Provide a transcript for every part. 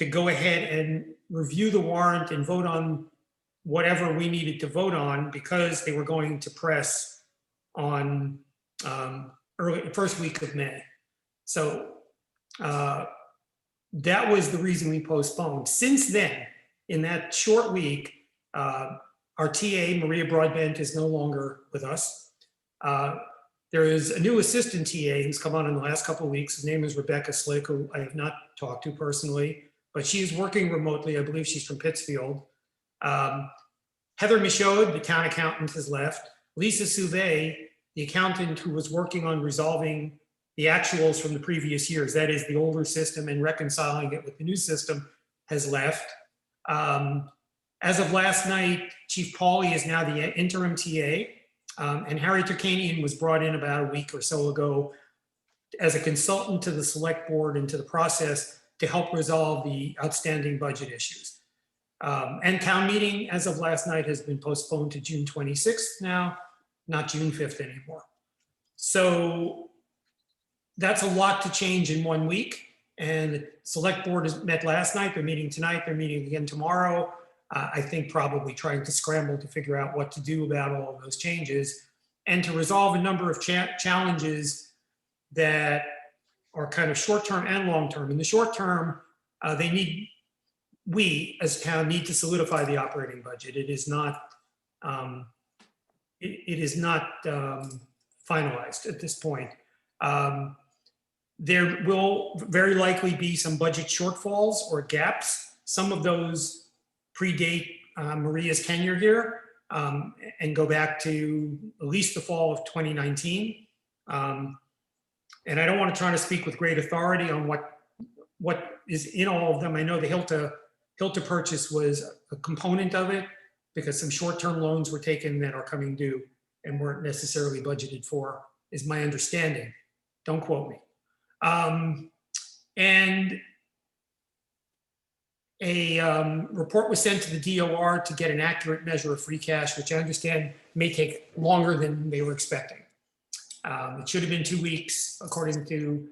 to go ahead and review the warrant and vote on whatever we needed to vote on because they were going to press on first week of May. So that was the reason we postponed. Since then, in that short week, our TA, Maria Broadbent, is no longer with us. There is a new assistant TA who's come on in the last couple of weeks. His name is Rebecca Slick, who I have not talked to personally, but she's working remotely. I believe she's from Pittsfield. Heather Michaud, the town accountant, has left. Lisa Souvet, the accountant who was working on resolving the actuals from the previous years, that is the older system and reconciling it with the new system, has left. As of last night, Chief Pauly is now the interim TA, and Harry Turkanian was brought in about a week or so ago as a consultant to the select board and to the process to help resolve the outstanding budget issues. And town meeting, as of last night, has been postponed to June 26th now, not June 5th anymore. So that's a lot to change in 1 week. And the select board has met last night. They're meeting tonight. They're meeting again tomorrow. I think probably trying to scramble to figure out what to do about all of those changes and to resolve a number of challenges that are kind of short-term and long-term. In the short term, we as a town need to solidify the operating budget. It is not finalized at this point. There will very likely be some budget shortfalls or gaps. Some of those predate Maria's tenure here and go back to at least the fall of 2019. And I don't want to try to speak with great authority on what is in all of them. I know the Hilta purchase was a component of it because some short-term loans were taken that are coming due and weren't necessarily budgeted for, is my understanding. Don't quote me. And a report was sent to the DOR to get an accurate measure of free cash, which I understand may take longer than they were expecting. It should have been 2 weeks, according to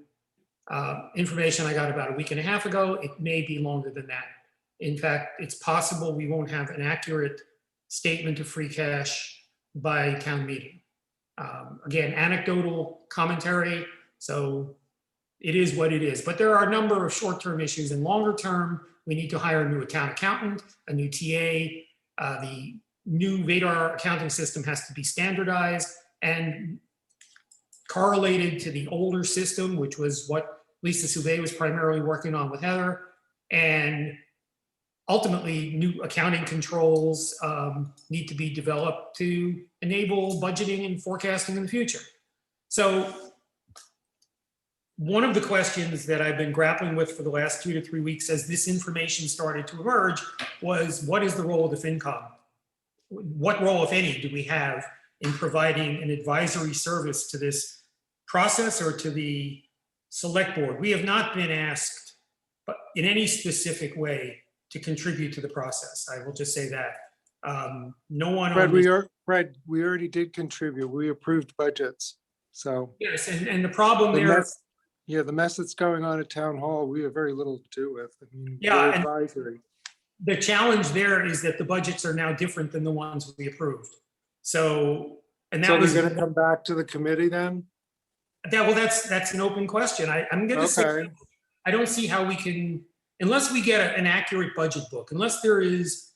information I got about a week and a half ago. It may be longer than that. In fact, it's possible we won't have an accurate statement of free cash by town meeting. Again, anecdotal commentary, so it is what it is. But there are a number of short-term issues, and longer term, we need to hire a new town accountant, a new TA. The new Vadar accounting system has to be standardized and correlated to the older system, which was what Lisa Souvet was primarily working on with Heather. And ultimately, new accounting controls need to be developed to enable budgeting and forecasting in the future. So one of the questions that I've been grappling with for the last 2 to 3 weeks as this information started to emerge was, what is the role of the FinCom? What role, if any, do we have in providing an advisory service to this process or to the select board? We have not been asked, but in any specific way, to contribute to the process. I will just say that. No one. Fred, we already did contribute. We approved budgets. So yes, and the problem there. Yeah, the mess that's going on at town hall, we have very little to do with. I mean, yeah, advisory. The challenge there is that the budgets are now different than the ones we approved. So, and that so was going to come back to the committee then. Well, that's an open question. I'm going to say I don't see how we can, unless we get an accurate budget book, unless there is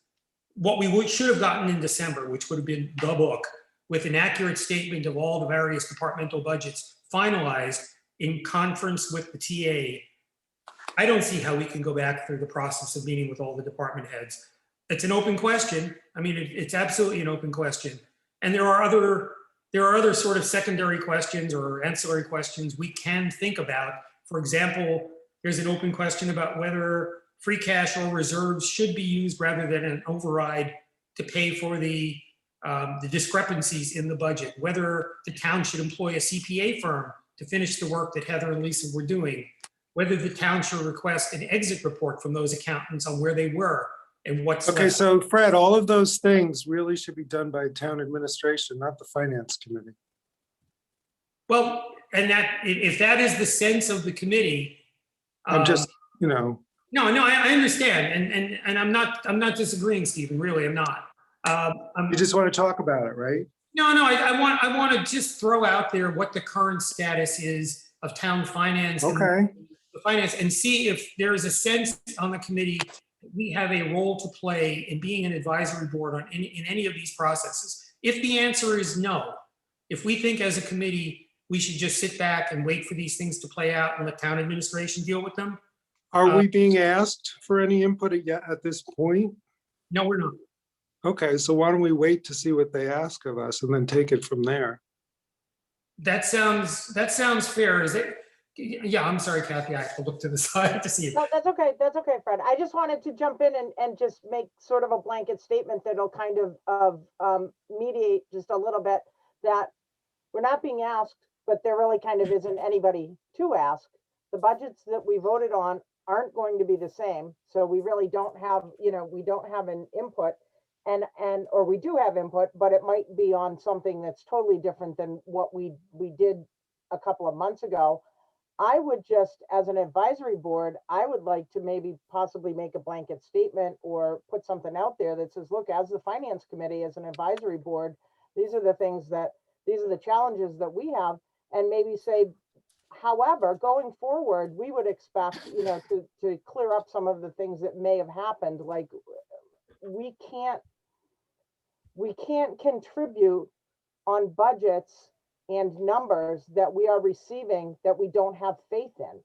what we should have gotten in December, which would have been the book with an accurate statement of all the various departmental budgets finalized in conference with the TA. I don't see how we can go back through the process of meeting with all the department heads. It's an open question. I mean, it's absolutely an open question. And there are other sort of secondary questions or ancillary questions we can think about. For example, there's an open question about whether free cash or reserves should be used rather than an override to pay for the discrepancies in the budget, whether the town should employ a CPA firm to finish the work that Heather and Lisa were doing, whether the town should request an exit report from those accountants on where they were and what's okay left. So Fred, all of those things really should be done by town administration, not the finance committee. Well, and that if that is the sense of the committee, I'm just, you know. No, I understand, and I'm not disagreeing, Stephen, really, I'm not. You just want to talk about it, right? No, I want to just throw out there what the current status is of town finance. And Okay. the finance, and see if there is a sense on the committee that we have a role to play in being an advisory board on in any of these processes. If the answer is no, if we think as a committee, we should just sit back and wait for these things to play out and let town administration deal with them. Are we being asked for any input yet at this point? No, we're not. Okay, so why don't we wait to see what they ask of us and then take it from there? That sounds fair. Is it? Yeah, I'm sorry, Kathy. I have to look to the side to see it. No, that's okay. That's okay, Fred. I just wanted to jump in and just make sort of a blanket statement that'll kind of mediate just a little bit that we're not being asked, but there really kind of isn't anybody to ask. The budgets that we voted on aren't going to be the same. So we really don't have, we don't have an input or we do have input, but it might be on something that's totally different than what we did a couple of months ago. I would just, as an advisory board, I would like to maybe possibly make a blanket statement or put something out there that says, look, as the finance committee, as an advisory board, these are the challenges that we have, and maybe say, however, going forward, we would expect, to clear up some of the things that may have happened. Like we can't contribute on budgets and numbers that we are receiving that we don't have faith in.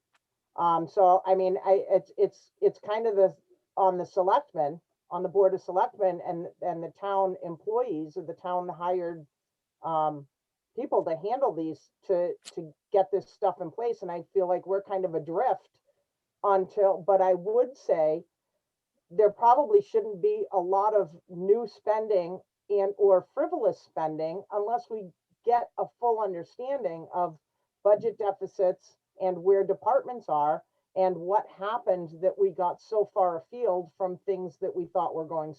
So, I mean, it's kind of on the selectmen, on the board of selectmen and the town employees or the town hired people to handle these, to get this stuff in place. And I feel like we're kind of adrift but I would say there probably shouldn't be a lot of new spending or frivolous spending unless we get a full understanding of budget deficits and where departments are and what happened that we got so far afield from things that we thought were going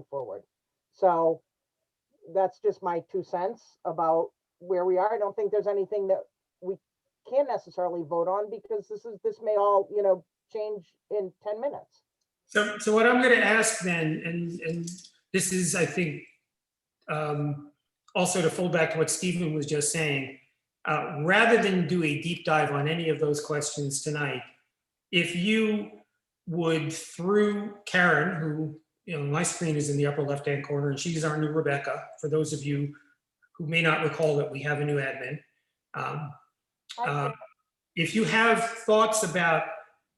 forward. So that's just my 2 cents about where we are. I don't think there's anything that we can necessarily vote on because this may all, change in 10 minutes. So what I'm going to ask then, and this is, I think, also to fold back to what Stephen was just saying, rather than do a deep dive on any of those questions tonight, if you would, through Karen, who, my screen is in the upper left-hand corner, and she's our new Rebecca, for those of you who may not recall that we have a new admin. If you have thoughts about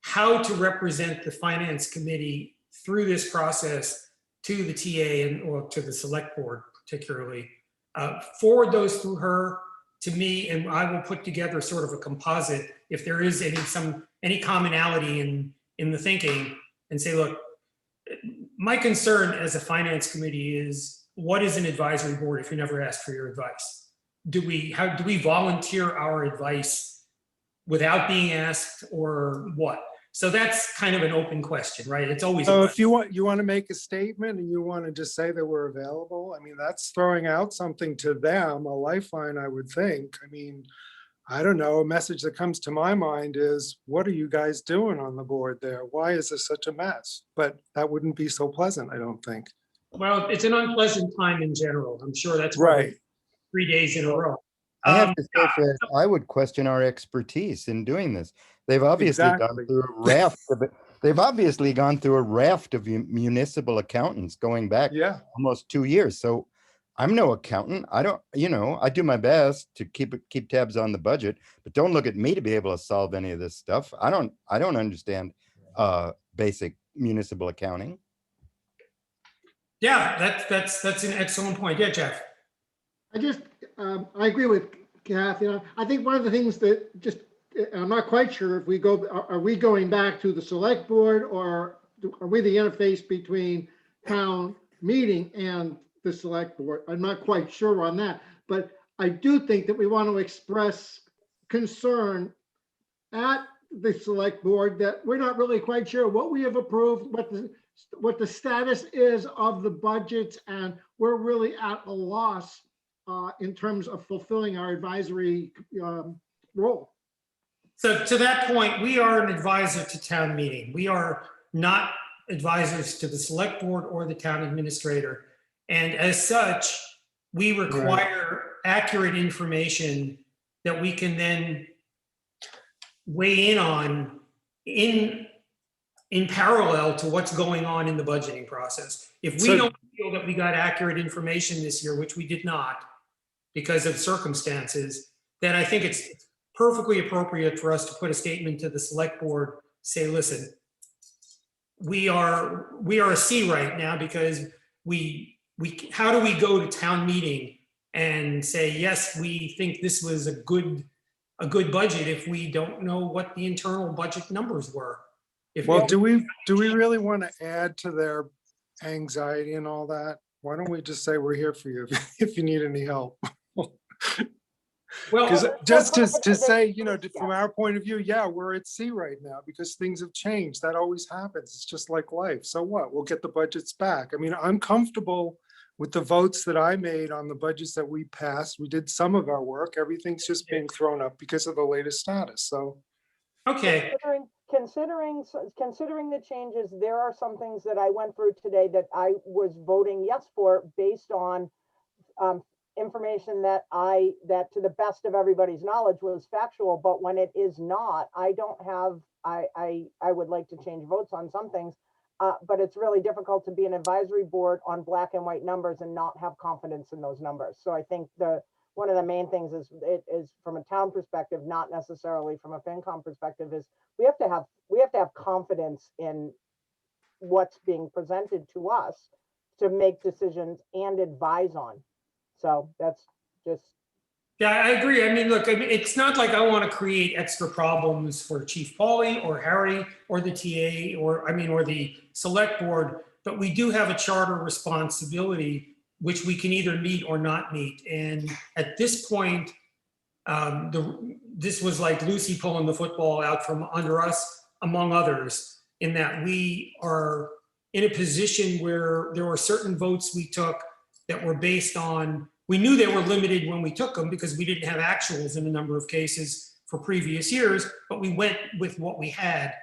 how to represent the finance committee through this process to the TA or to the select board particularly, forward those through her to me, and I will put together sort of a composite if there is any commonality in the thinking, and say, look, my concern as a finance committee is, what is an advisory board if you never asked for your advice? Do we volunteer our advice without being asked, or what? So that's kind of an open question, right? It's always. So if you want to make a statement and you want to just say that we're available, I mean, that's throwing out something to them, a lifeline, I would think. I mean, I don't know, a message that comes to my mind is, what are you guys doing on the board there? Why is this such a mess? But that wouldn't be so pleasant, I don't think. Well, it's an unpleasant time in general. I'm sure that's right. 3 days in a row. I have to say, Fred, I would question our expertise in doing this. They've obviously gone through a raft of it. They've obviously gone through a raft of municipal accountants going back almost 2 years. So I'm no accountant. I don't, I do my best to keep tabs on the budget, but don't look at me to be able to solve any of this stuff. I don't understand basic municipal accounting. Yeah, that's an excellent point. Yeah, Jeff. I agree with Kathy. I think one of the things that I'm not quite sure if are we going back to the select board, or are we the interface between town meeting and the select board? I'm not quite sure on that, but I do think that we want to express concern at the select board that we're not really quite sure what we have approved, what the status is of the budgets, and we're really at a loss in terms of fulfilling our advisory role. So to that point, we are an advisor to town meeting. We are not advisors to the select board or the town administrator. And as such, we require accurate information that we can then weigh in on in parallel to what's going on in the budgeting process. If we So- don't feel that we got accurate information this year, which we did not because of circumstances, then I think it's perfectly appropriate for us to put a statement to the select board, say, listen, we are a C right now because how do we go to town meeting and say, yes, we think this was a good budget if we don't know what the internal budget numbers were? Well, do we really want to add to their anxiety and all that? Why don't we just say we're here for you if you need any help? Well, Because just to say, you know, from our point of view, yeah, we're at sea right now because things have changed. That always happens. It's just like life. So what? We'll get the budgets back. I mean, I'm comfortable with the votes that I made on the budgets that we passed. We did some of our work. Everything's just being thrown up because of the latest status. So, okay, Considering the changes, there are some things that I went through today that I was voting yes for based on information that to the best of everybody's knowledge was factual, but when it is not, I would like to change votes on some things. But it's really difficult to be an advisory board on black and white numbers and not have confidence in those numbers. So I think one of the main things is from a town perspective, not necessarily from a FinCom perspective, is we have to have confidence in what's being presented to us to make decisions and advise on. So that's just. yeah, I agree. I mean, look, it's not like I want to create extra problems for Chief Pauly or Harry or the TA or the select board, but we do have a charter responsibility which we can either meet or not meet. And at this point, this was like Lucy pulling the football out from under us, among others, in that we are in a position where there were certain votes we took that were based on, we knew they were limited when we took them because we didn't have actuals in a number of cases for previous years, but we went with what we had.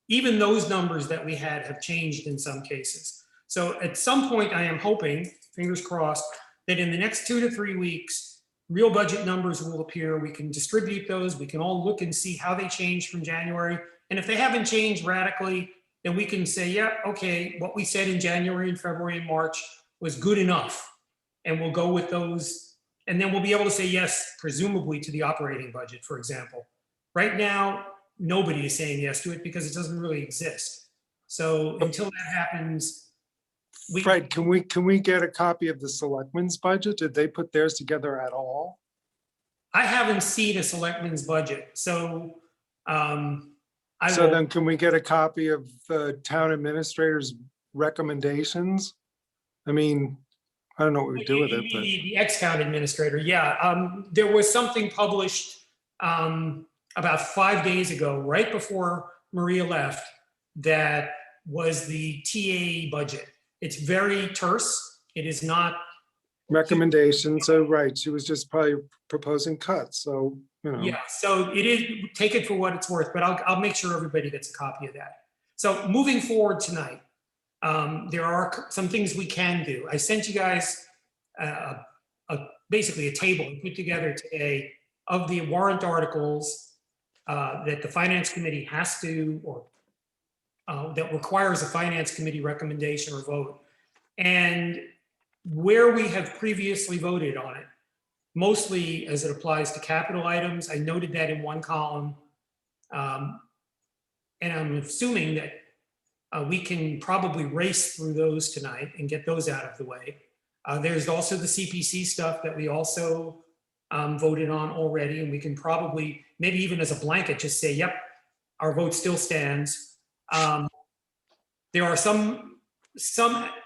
Even those numbers that we had have changed in some cases. So at some point, I am hoping, fingers crossed, that in the next 2 to 3 weeks, real budget numbers will appear. We can distribute those. We can all look and see how they changed from January. And if they haven't changed radically, then we can say, yeah, okay, what we said in January and February and March was good enough. And we'll go with those. And then we'll be able to say yes, presumably to the operating budget, for example. Right now, nobody is saying yes to it because it doesn't really exist. So until that happens, Fred, can we get a copy of the selectmen's budget? Did they put theirs together at all? I haven't seen a selectmen's budget, so Then can we get a copy of the town administrator's recommendations? I mean, I don't know what we do with it, but. The ex-town administrator, yeah. There was something published about 5 days ago, right before Maria left, that was the TA budget. It's very terse. It is not. Recommendation, so right, she was just probably proposing cuts, so, you know. Yeah, so it is, take it for what it's worth, but I'll make sure everybody gets a copy of that. So moving forward tonight, there are some things we can do. I sent you guys basically a table put together today of the warrant articles that the Finance Committee has to, or that requires a Finance Committee recommendation or vote, and where we have previously voted on it, mostly as it applies to capital items. I noted that in one column. And I'm assuming that we can probably race through those tonight and get those out of the way. There's also the CPC stuff that we also voted on already, and we can probably, maybe even as a blanket, just say, yep, our vote still stands. There are some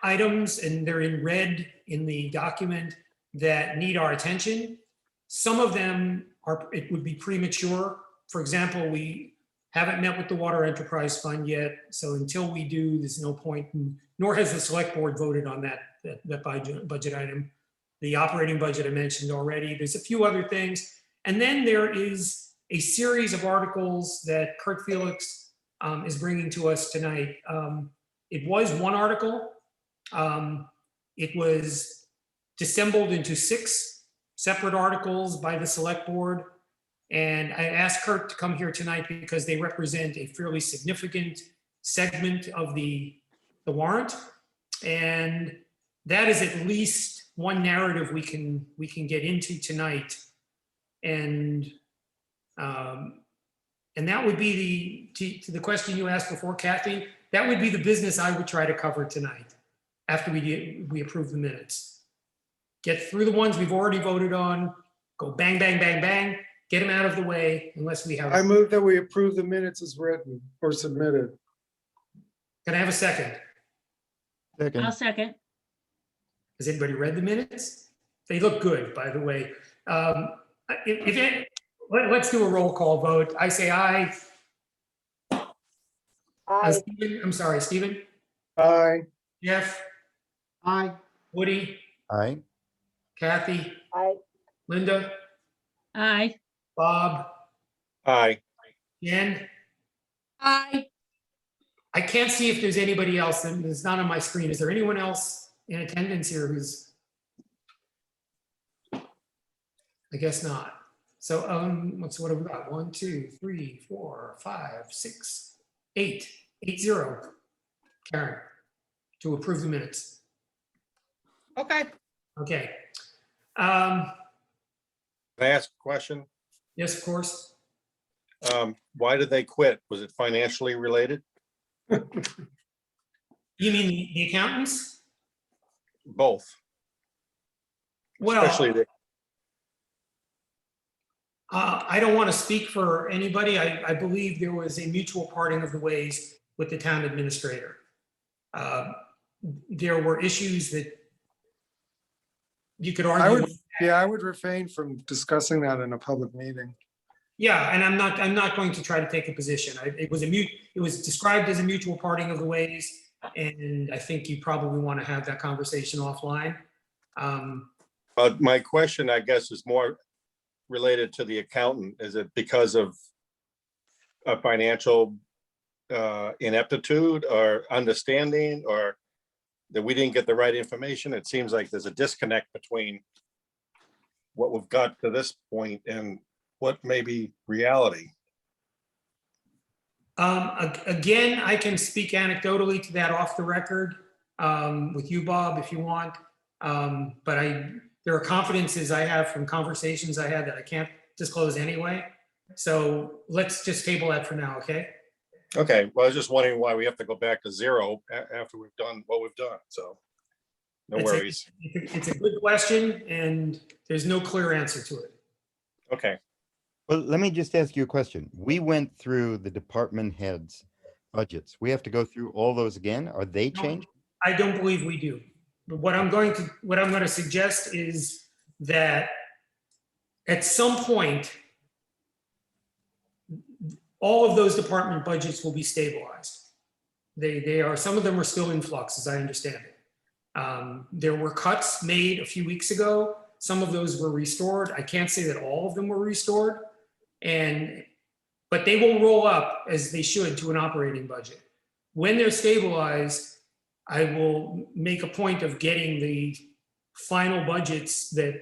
items, and they're in red in the document, that need our attention. Some of them it would be premature. For example, we haven't met with the Water Enterprise Fund yet. So until we do, there's no point, nor has the select board voted on that budget item. The operating budget I mentioned already. There's a few other things. And then there is a series of articles that Kurt Felix is bringing to us tonight. It was one article. It was dissembled into 6 separate articles by the select board. And I asked Kurt to come here tonight because they represent a fairly significant segment of the warrant. And that is at least one narrative we can get into tonight. And that would be to the question you asked before, Kathy, that would be the business I would try to cover tonight after we approve the minutes. Get through the ones we've already voted on, go bang, bang, bang, bang, get them out of the way unless we have. I move that we approve the minutes as written or submitted. Can I have a second? Second. I'll second. Has anybody read the minutes? They look good, by the way. Let's do a roll call vote. I say aye. I, I'm sorry, Stephen, Aye. Jeff, Aye. Woody, Aye. Kathy, I, Linda, Aye. Bob, Aye. Jen. Aye. I can't see if there's anybody else that is not on my screen. Is there anyone else in attendance here who's? I guess not. So what have we got? 1, 2, 3, 4, 5, 6, 8. 8-0. Karen, to approve the minutes. Okay. Okay. Can I ask a question? Yes, of course. Why did they quit? Was it financially related? You mean the accountants? Both, Well, especially the, I don't want to speak for anybody. I believe there was a mutual parting of the ways with the town administrator. There were issues that you could argue. I would refrain from discussing that in a public meeting. Yeah, and I'm not going to try to take a position. It was described as a mutual parting of the ways, and I think you probably want to have that conversation offline. my question, I guess, is more related to the accountant. Is it because of a financial ineptitude or understanding, or that we didn't get the right information? It seems like there's a disconnect between what we've got to this point and what may be reality. Again, I can speak anecdotally to that off the record with you, Bob, if you want. But there are confidences I have from conversations I had that I can't disclose anyway. So let's just table that for now, okay? Okay, well, I was just wondering why we have to go back to 0 after we've done what we've done, so no It's a- worries. It's a good question, and there's no clear answer to it. Okay, Well, let me just ask you a question. We went through the department heads' budgets. We have to go through all those again? Are they No. changed? I don't believe we do. But what I'm going to suggest is that at some point, all of those department budgets will be stabilized. Some of them are still in flux, as I understand it. There were cuts made a few weeks ago. Some of those were restored. I can't say that all of them were restored, but they will roll up as they should to an operating budget. When they're stabilized, I will make a point of getting the final budgets that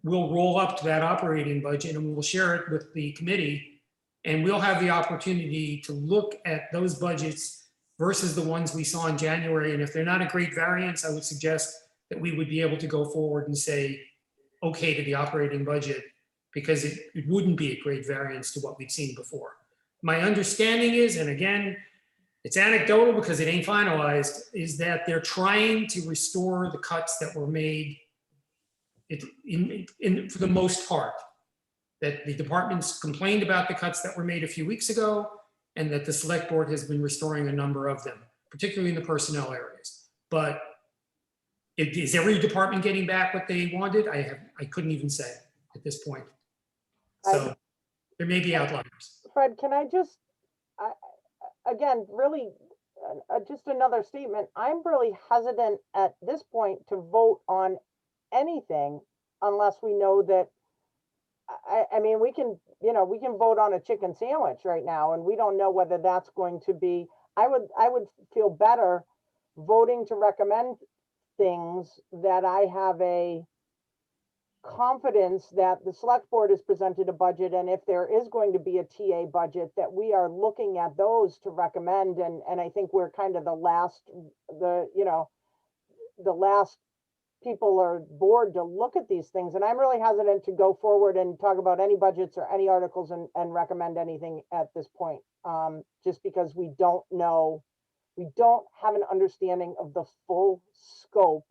will roll up to that operating budget, and we'll share it with the committee. And we'll have the opportunity to look at those budgets versus the ones we saw in January. And if they're not a great variance, I would suggest that we would be able to go forward and say, okay to the operating budget, because it wouldn't be a great variance to what we've seen before. My understanding is, and again, it's anecdotal because it ain't finalized, is that they're trying to restore the cuts that were made for the most part. That the departments complained about the cuts that were made a few weeks ago, and that the select board has been restoring a number of them, particularly in the personnel areas. But is every department getting back what they wanted? I couldn't even say at this point. So there may be outliers. Fred, can I just, again, really, just another statement. I'm really hesitant at this point to vote on anything unless we know that I mean, we can, we can vote on a chicken sandwich right now, and we don't know whether that's going to be, I would feel better voting to recommend things that I have a confidence that the select board has presented a budget, and if there is going to be a TA budget, that we are looking at those to recommend, and I think we're kind of the last people or board to look at these things. And I'm really hesitant to go forward and talk about any budgets or any articles and recommend anything at this point. Just because we don't know, we don't have an understanding of the full scope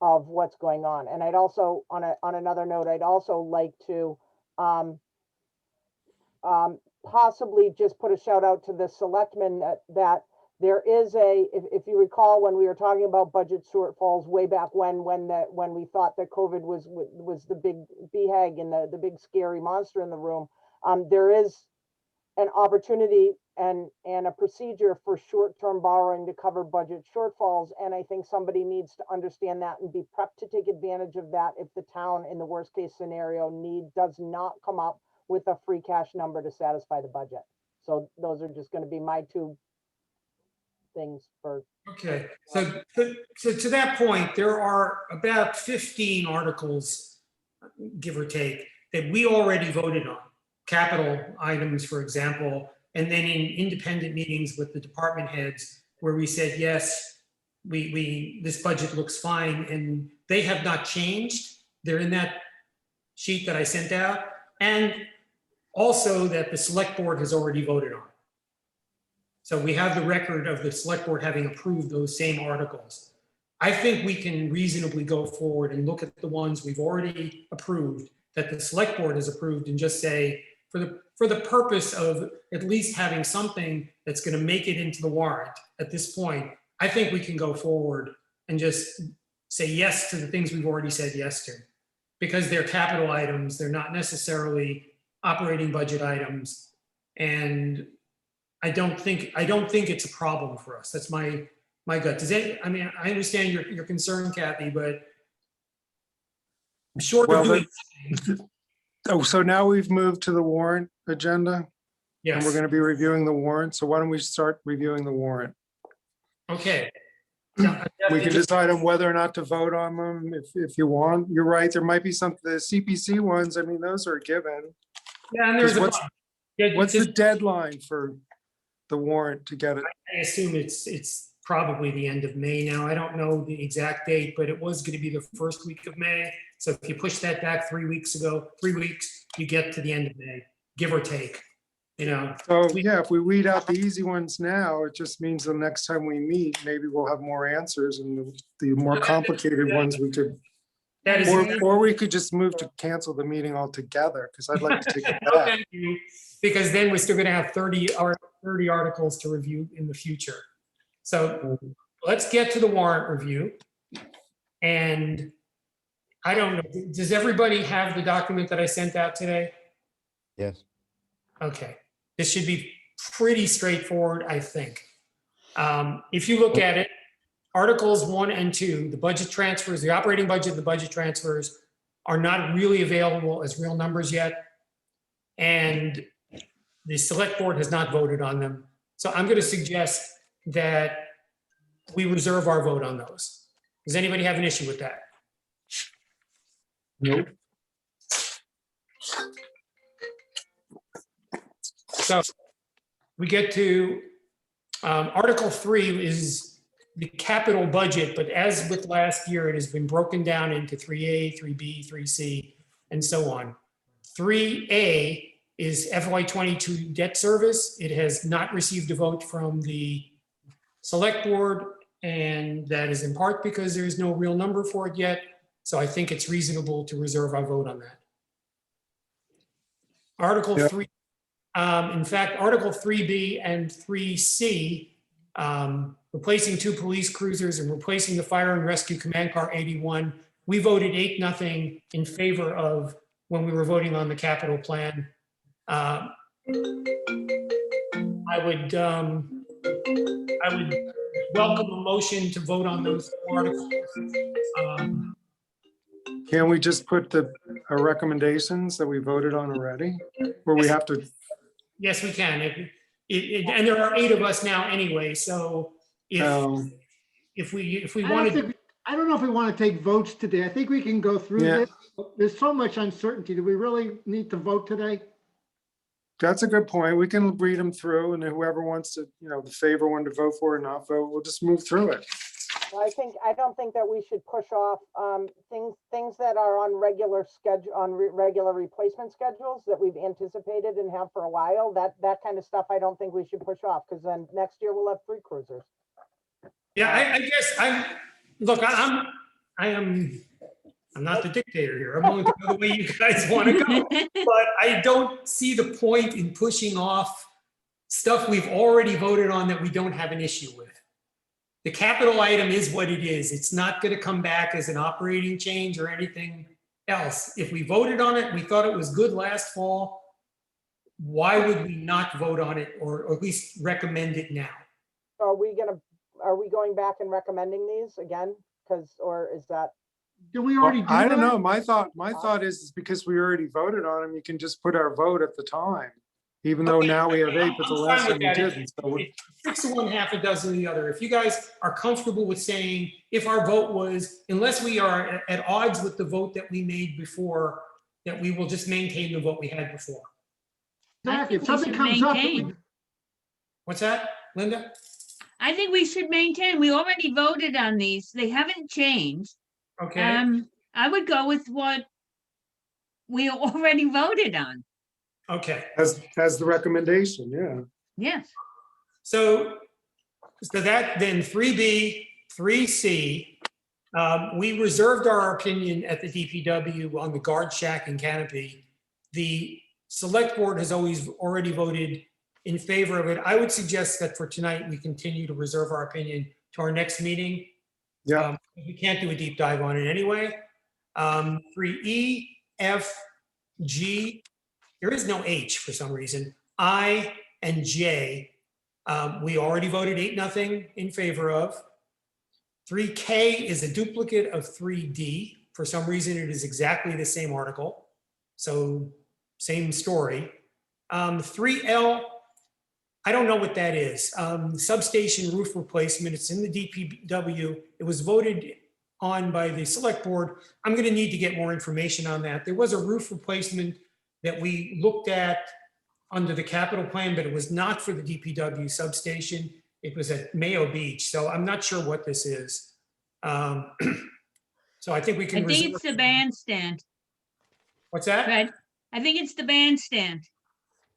of what's going on. And I'd also, on another note, I'd also like to possibly just put a shout out to the selectmen that there is if you recall, when we were talking about budget shortfalls way back when we thought that COVID was the big BHAG and the big scary monster in the room, there is an opportunity and a procedure for short-term borrowing to cover budget shortfalls. And I think somebody needs to understand that and be prepped to take advantage of that if the town, in the worst case scenario, does not come up with a free cash number to satisfy the budget. So those are just going to be my two things for. Okay, so to that point, there are about 15 articles, give or take, that we already voted on. Capital items, for example, and then in independent meetings with the department heads where we said, yes, this budget looks fine, and they have not changed. They're in that sheet that I sent out, and also that the select board has already voted on. So we have the record of the select board having approved those same articles. I think we can reasonably go forward and look at the ones we've already approved, that the select board has approved, and just say, for the purpose of at least having something that's going to make it into the warrant at this point, I think we can go forward and just say yes to the things we've already said yes to, because they're capital items. They're not necessarily operating budget items. And I don't think it's a problem for us. That's my gut. I mean, I understand your concern, Kathy, but I'm short of doing. Oh, so now we've moved to the warrant agenda, and Yes. we're going to be reviewing the warrant. So why don't we start reviewing the warrant? Okay. We can decide on whether or not to vote on them if you want. You're right. There might be some, the CPC ones, I mean, those are a given. Yeah, and there's a What's the deadline for the warrant to get it? I assume it's probably the end of May now. I don't know the exact date, but it was going to be the first week of May. So if you push that back 3 weeks, you get to the end of May, give or take, So yeah, if we weed out the easy ones now, it just means the next time we meet, maybe we'll have more answers, and the more complicated ones we could, That is. or we could just move to cancel the meeting altogether, because I'd like to take it No, back. thank you, because then we're still going to have 30 articles to review in the future. So let's get to the warrant review. And I don't know, does everybody have the document that I sent out today? Yes. Okay, this should be pretty straightforward, I think. If you look at it, Articles 1 and 2, the budget transfers, the operating budget, the budget transfers are not really available as real numbers yet. And the select board has not voted on them. So I'm going to suggest that we reserve our vote on those. Does anybody have an issue with that? Nope. So we get to Article 3 is the capital budget, but as with last year, it has been broken down into 3A, 3B, 3C, and so on. 3A is FY22 debt service. It has not received a vote from the select board, and that is in part because there is no real number for it yet. So I think it's reasonable to reserve our vote on that. Article 3, in fact, Article 3B and 3C, replacing 2 police cruisers and replacing the Fire and Rescue Command Car 81, we voted 8-0 in favor of when we were voting on the capital plan. I would welcome a motion to vote on those 4 articles. Can we just put the our recommendations that we voted on already? Or we have to, Yes, we can. And there are 8 of us now anyway, so if we I don't wanted, think, I don't know if we want to take votes today. I think we can go through Yeah. this. There's so much uncertainty. Do we really need to vote today? that's a good point. We can read them through and then whoever wants to, the favor one to vote for or not vote, we'll just move through it. Well, I don't think that we should push off, things that are on regular schedule, regular replacement schedules that we've anticipated and have for a while, that kind of stuff, I don't think we should push off, because then next year we'll have 3 cruisers. yeah, I guess I'm not the dictator here. I'm willing to go the way you guys want to go. But I don't see the point in pushing off stuff we've already voted on that we don't have an issue with. The capital item is what it is. It's not going to come back as an operating change or anything else. If we voted on it, we thought it was good last fall, why would we not vote on it or at least recommend it now? Are we going back and recommending these again? Or is that, Do we already do that? I don't know. My thought is because we already voted on them, you can just put our vote at the time. Even though now we have 8, but the I'm last fine time with we that. didn't. So we- 6 to 1, half a dozen of the other. If you guys are comfortable with saying, if our vote was, unless we are at odds with the vote that we made before, that we will just maintain the vote we had before. I Exactly. think If we something should comes up, that we- maintain. What's that, Linda? I think we should maintain. We already voted on these. They haven't changed. Okay, I would go with what we already voted on. okay. as the recommendation, yeah. Yes. So that then 3B, 3C, we reserved our opinion at the DPW on the guard shack and canopy. The select board has already voted in favor of it. I would suggest that for tonight, we continue to reserve our opinion to our next meeting. Yeah. We can't do a deep dive on it anyway. 3E, F, G, there is no H for some reason. I and J, we already voted 8-0 in favor of. 3K is a duplicate of 3D. For some reason, it is exactly the same article. So same story. 3L, I don't know what that is. Substation roof replacement, it's in the DPW. It was voted on by the select board. I'm gonna need to get more information on that. There was a roof replacement that we looked at under the capital plan, but it was not for the DPW substation. It was at Mayo Beach. So I'm not sure what this is. So I think we I can. think it's the bandstand, What's that? Fred. I think it's the bandstand.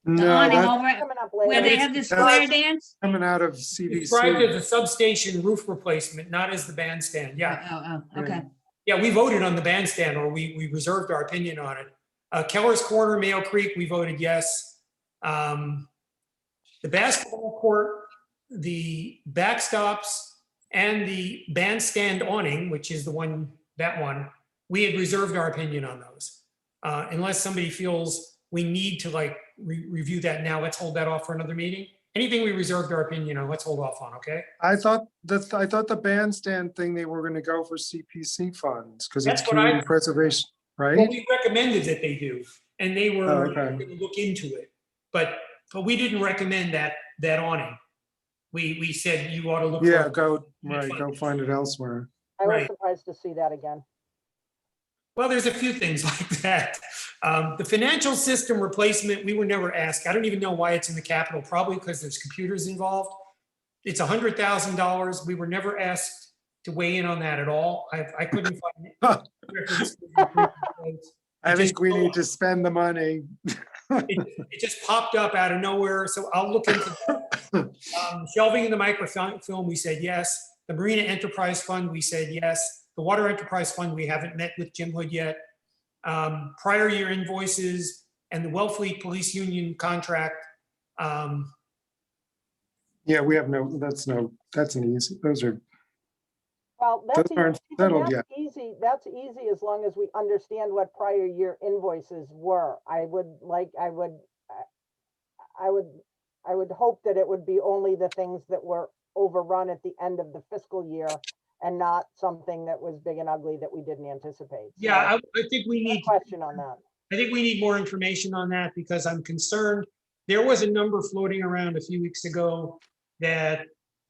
The No, awning that's over coming up where later? they it's- have the it's square not- dance. coming out of Described CDC. as a substation roof replacement, not as the bandstand. Yeah. Oh, okay. Yeah, we voted on the bandstand, or we reserved our opinion on it. Keller's Corner, Mayo Creek, we voted yes. The basketball court, the backstops, and the bandstand awning, which is that one, we had reserved our opinion on those. Unless somebody feels we need to review that now, let's hold that off for another meeting. Anything we reserved our opinion on, let's hold off on, okay? I thought the bandstand thing, they were gonna go for CPC funds, because it's That's what I- community preservation, Well, right? we recommended that they do, and they were Oh, okay. going to look into it. But we didn't recommend that awning. We said you ought to look. Yeah, for go find it elsewhere. I was Right. surprised to see that again. Well, there's a few things like that. The financial system replacement, we were never asked. I don't even know why it's in the capital, probably because there's computers involved. It's $100,000. We were never asked to weigh in on that at all. I couldn't find it. Reference to the I think we need to spend the money. It just popped up out of nowhere, so I'll look into that. Shelving in the microfilm, we said yes. The Marina Enterprise Fund, we said yes. The Water Enterprise Fund, we haven't met with Jim Hood yet. Prior year invoices and the Wellfleet Police Union contract. Yeah, we have that's an easy, those are, Well, those aren't settled yet. easy. That's easy as long as we understand what prior year invoices were. I would hope that it would be only the things that were overrun at the end of the fiscal year and not something that was big and ugly that we didn't anticipate. So, Yeah, I think we no need, question on that. I think we need more information on that because I'm concerned. There was a number floating around a few weeks ago that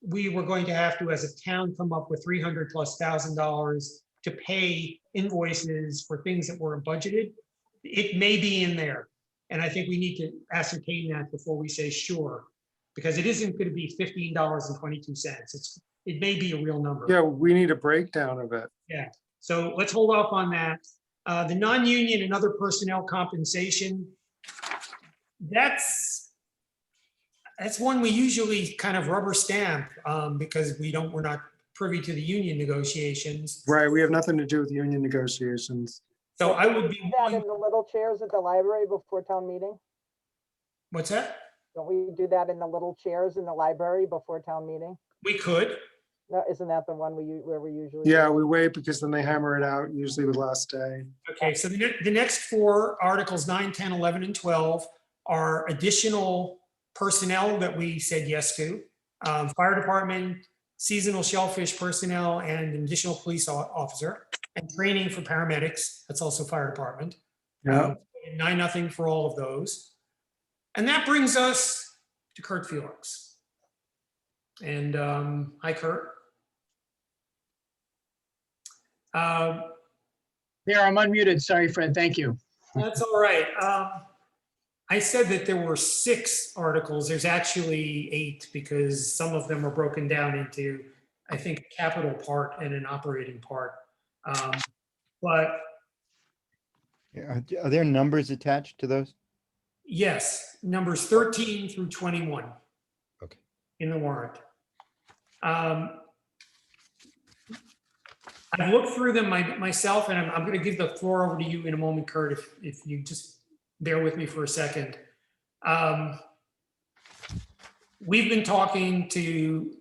we were going to have to, as a town, come up with $300,000+ to pay invoices for things that weren't budgeted. It may be in there. And I think we need to ascertain that before we say sure, because it isn't going to be $15.22. It may be a real number. Yeah, we need a breakdown of it. So let's hold off on that. The non-union and other personnel compensation, that's one we usually kind of rubber stamp because we're not privy to the union negotiations. Right, we have nothing to do with union negotiations. So I would be, Do that in the little chairs at the library before town meeting? what's that? Don't we do that in the little chairs in the library before town meeting? We could. No, isn't that the one where we usually? Yeah, do it? we wait because then they hammer it out usually the last day. Okay, so the next four articles, 9, 10, 11, and 12 are additional personnel that we said yes to. Fire department, seasonal shellfish personnel, and an additional police officer, and training for paramedics. That's also fire department. Yeah, 9-0 for all of those. And that brings us to Kurt Felix. And hi, Kurt. There, I'm unmuted. Sorry, Fred. Thank you. That's all right. I said that there were 6 articles. There's actually 8 because some of them are broken down into, I think, a capital part and an operating part. But Are there numbers attached to those? yes, numbers 13 through 21. Okay. In the warrant. I've looked through them myself, and I'm going to give the floor over to you in a moment, Kurt, if you just bear with me for a second. We've been talking to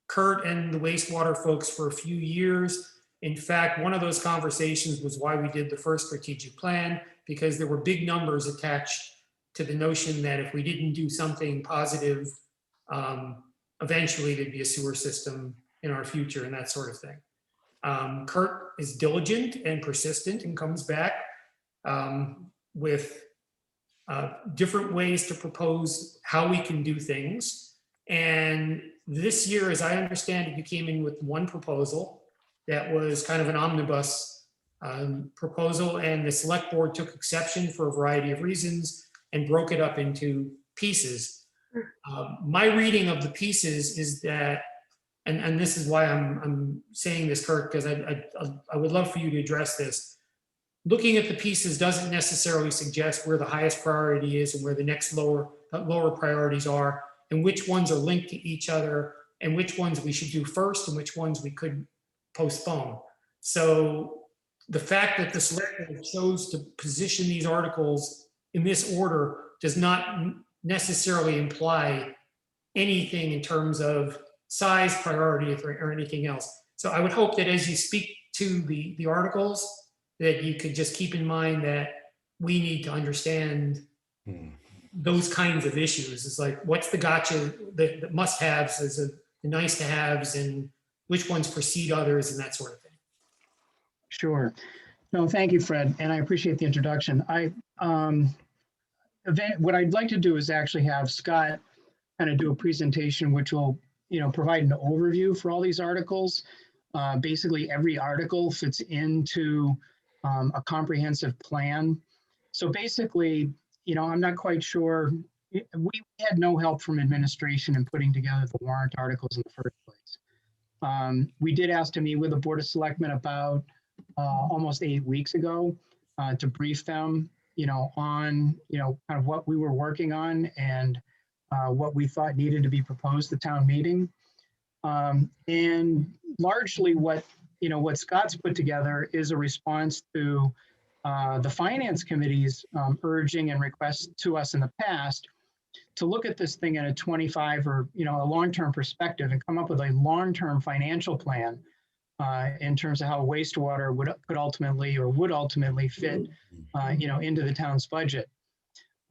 Kurt and the wastewater folks for a few years. In fact, one of those conversations was why we did the first strategic plan, because there were big numbers attached to the notion that if we didn't do something positive, eventually there'd be a sewer system in our future and that sort of thing. Kurt is diligent and persistent and comes back with different ways to propose how we can do things. And this year, as I understand it, you came in with one proposal that was kind of an omnibus proposal, and the select board took exception for a variety of reasons and broke it up into pieces. My reading of the pieces is that, and this is why I'm saying this, Kurt, because I would love for you to address this. Looking at the pieces doesn't necessarily suggest where the highest priority is and where the next lower priorities are, and which ones are linked to each other, and which ones we should do first and which ones we could postpone. So the fact that the select board chose to position these articles in this order does not necessarily imply anything in terms of size, priority, or anything else. So I would hope that as you speak to the articles, that you could just keep in mind that we need to understand those kinds of issues. It's like, what's the gotcha, the must-haves, is the nice-to-haves, and which ones precede others, and that sort of thing. Sure. No, thank you, Fred, and I appreciate the introduction. What I'd like to do is actually have Scott kind of do a presentation, which will, provide an overview for all these articles. Basically, every article fits into a comprehensive plan. So basically, I'm not quite sure. We had no help from administration in putting together the warrant articles in the first place. We did ask to meet with the Board of Selectmen about almost 8 weeks ago to brief them, on, kind of what we were working on and what we thought needed to be proposed at town meeting. And largely what Scott's put together is a response to the Finance Committee's urging and requests to us in the past to look at this thing in a 25 or, a long-term perspective and come up with a long-term financial plan in terms of how wastewater would ultimately fit, into the town's budget.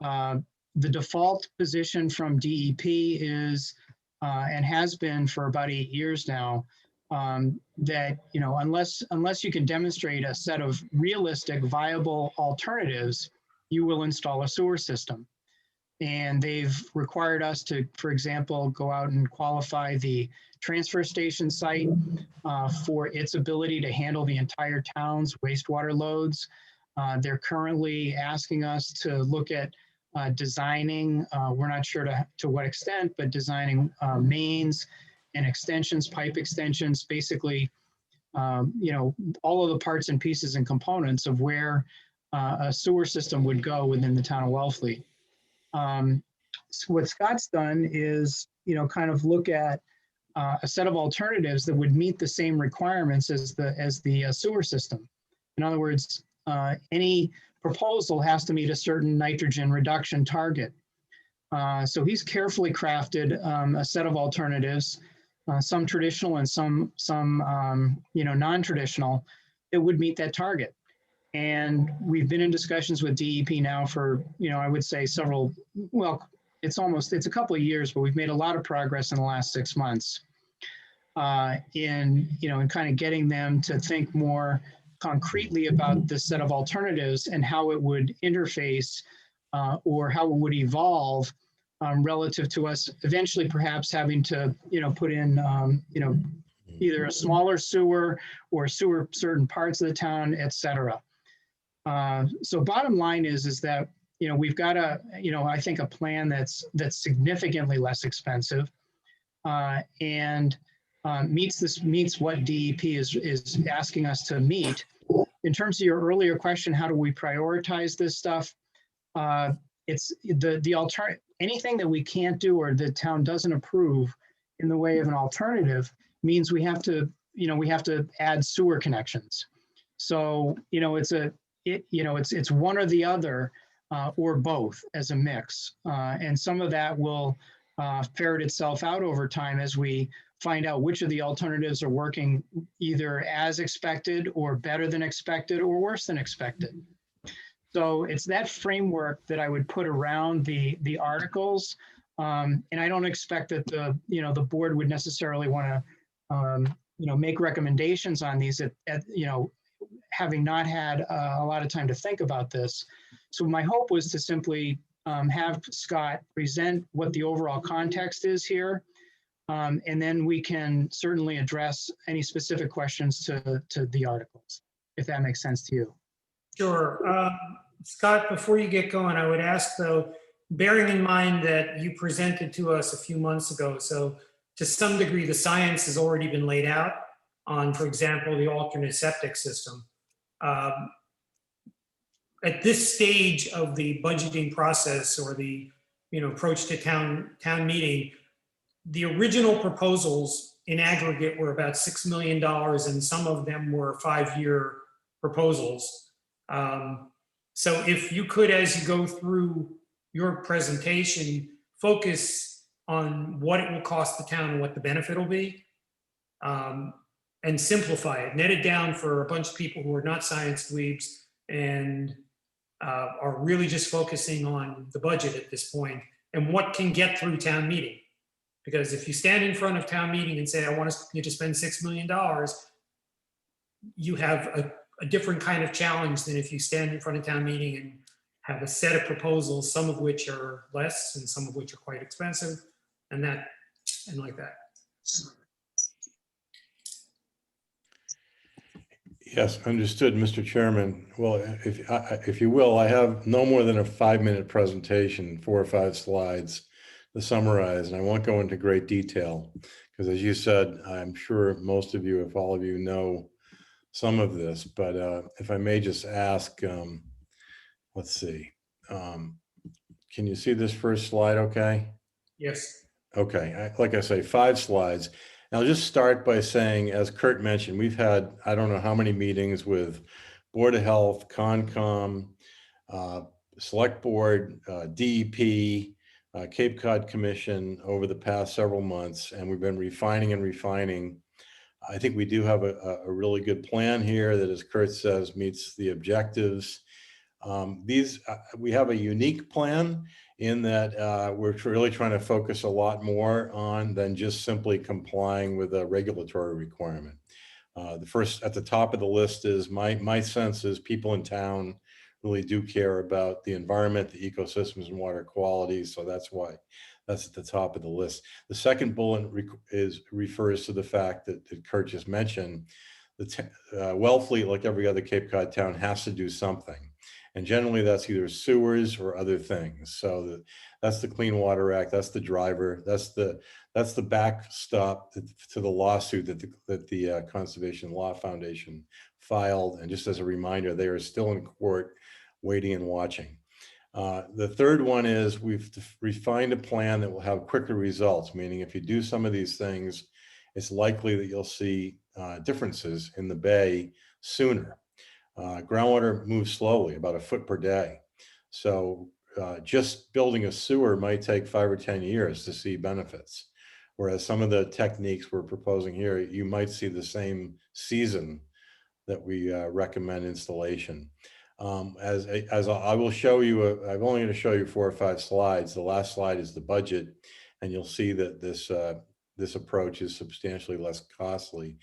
The default position from DEP is, and has been for about 8 years now, that, you know, unless you can demonstrate a set of realistic, viable alternatives, you will install a sewer system. And they've required us to, for example, go out and qualify the transfer station site for its ability to handle the entire town's wastewater loads. They're currently asking us to look at designing, we're not sure to what extent, but designing mains and extensions, pipe extensions, basically, you know, all of the parts and pieces and components of where a sewer system would go within the town of Wellfleet. So what Scott's done is, you know, kind of look at a set of alternatives that would meet the same requirements as the sewer system. In other words, any proposal has to meet a certain nitrogen reduction target. So he's carefully crafted a set of alternatives, some traditional and some you know, non-traditional, that would meet that target. And we've been in discussions with DEP now for, you know, I would say several, well, it's a couple of years, but we've made a lot of progress in the last 6 months in, you know, in kind of getting them to think more concretely about this set of alternatives and how it would interface or how it would evolve relative to us eventually perhaps having to, you know, put in, you know, either a smaller sewer or sewer certain parts of the town, et cetera. So bottom line is that, you know, we've got you know, I think a plan that's significantly less expensive and meets what DEP is asking us to meet. In terms of your earlier question, how do we prioritize this stuff? It's the alternative, anything that we can't do or the town doesn't approve in the way of an alternative means we have to, you know, we have to add sewer connections. So, you know, it's one or the other or both as a mix. And some of that will ferret itself out over time as we find out which of the alternatives are working either as expected or better than expected or worse than expected. So it's that framework that I would put around the articles. And I don't expect that the board would necessarily want to, you know, make recommendations on these at you know, having not had a lot of time to think about this. So my hope was to simply have Scott present what the overall context is here. And then we can certainly address any specific questions to the articles, if that makes sense to you. Sure. Scott, before you get going, I would ask though, bearing in mind that you presented to us a few months ago, so to some degree, the science has already been laid out on, for example, the alternate septic system. At this stage of the budgeting process or the, you know, approach to town meeting, the original proposals in aggregate were about $6 million, and some of them were 5-year proposals. So if you could, as you go through your presentation, focus on what it will cost the town and what the benefit will be, and simplify it, net it down for a bunch of people who are not science dweebs and are really just focusing on the budget at this point and what can get through town meeting. Because if you stand in front of town meeting and say, I want you to spend $6 million, you have a different kind of challenge than if you stand in front of town meeting and have a set of proposals, some of which are less and some of which are quite expensive, and like that. Yes, understood, Mr. Chairman. Well, if you will, I have no more than a 5-minute presentation, 4 or 5 slides to summarize, and I won't go into great detail because, as you said, I'm sure most of you, if all of you, know some of this. But if I may just ask, let's see, can you see this first slide? Okay. Yes. Okay. Like I say, 5 slides. And I'll just start by saying, as Kurt mentioned, we've had, I don't know how many meetings with Board of Health, Concom, Select Board, DEP, Cape Cod Commission over the past several months, and we've been refining and refining. I think we do have a really good plan here that, as Kurt says, meets the objectives. We have a unique plan in that we're really trying to focus a lot more on than just simply complying with a regulatory requirement. The first at the top of the list is my sense is people in town really do care about the environment, the ecosystems, and water quality. So that's why that's at the top of the list. The second bullet refers to the fact that Kurt just mentioned. The Wellfleet, like every other Cape Cod town, has to do something. And generally that's either sewers or other things. So that's the Clean Water Act, that's the driver, that's the backstop to the lawsuit that the Conservation Law Foundation filed. And just as a reminder, they are still in court waiting and watching. The third one is we've refined a plan that will have quicker results, meaning if you do some of these things, it's likely that you'll see differences in the bay sooner. Groundwater moves slowly, about a foot per day. So just building a sewer might take 5 or 10 years to see benefits. Whereas some of the techniques we're proposing here, you might see the same season that we recommend installation. As I will show you, I'm only going to show you 4 or 5 slides. The last slide is the budget, and you'll see that this approach is substantially less costly.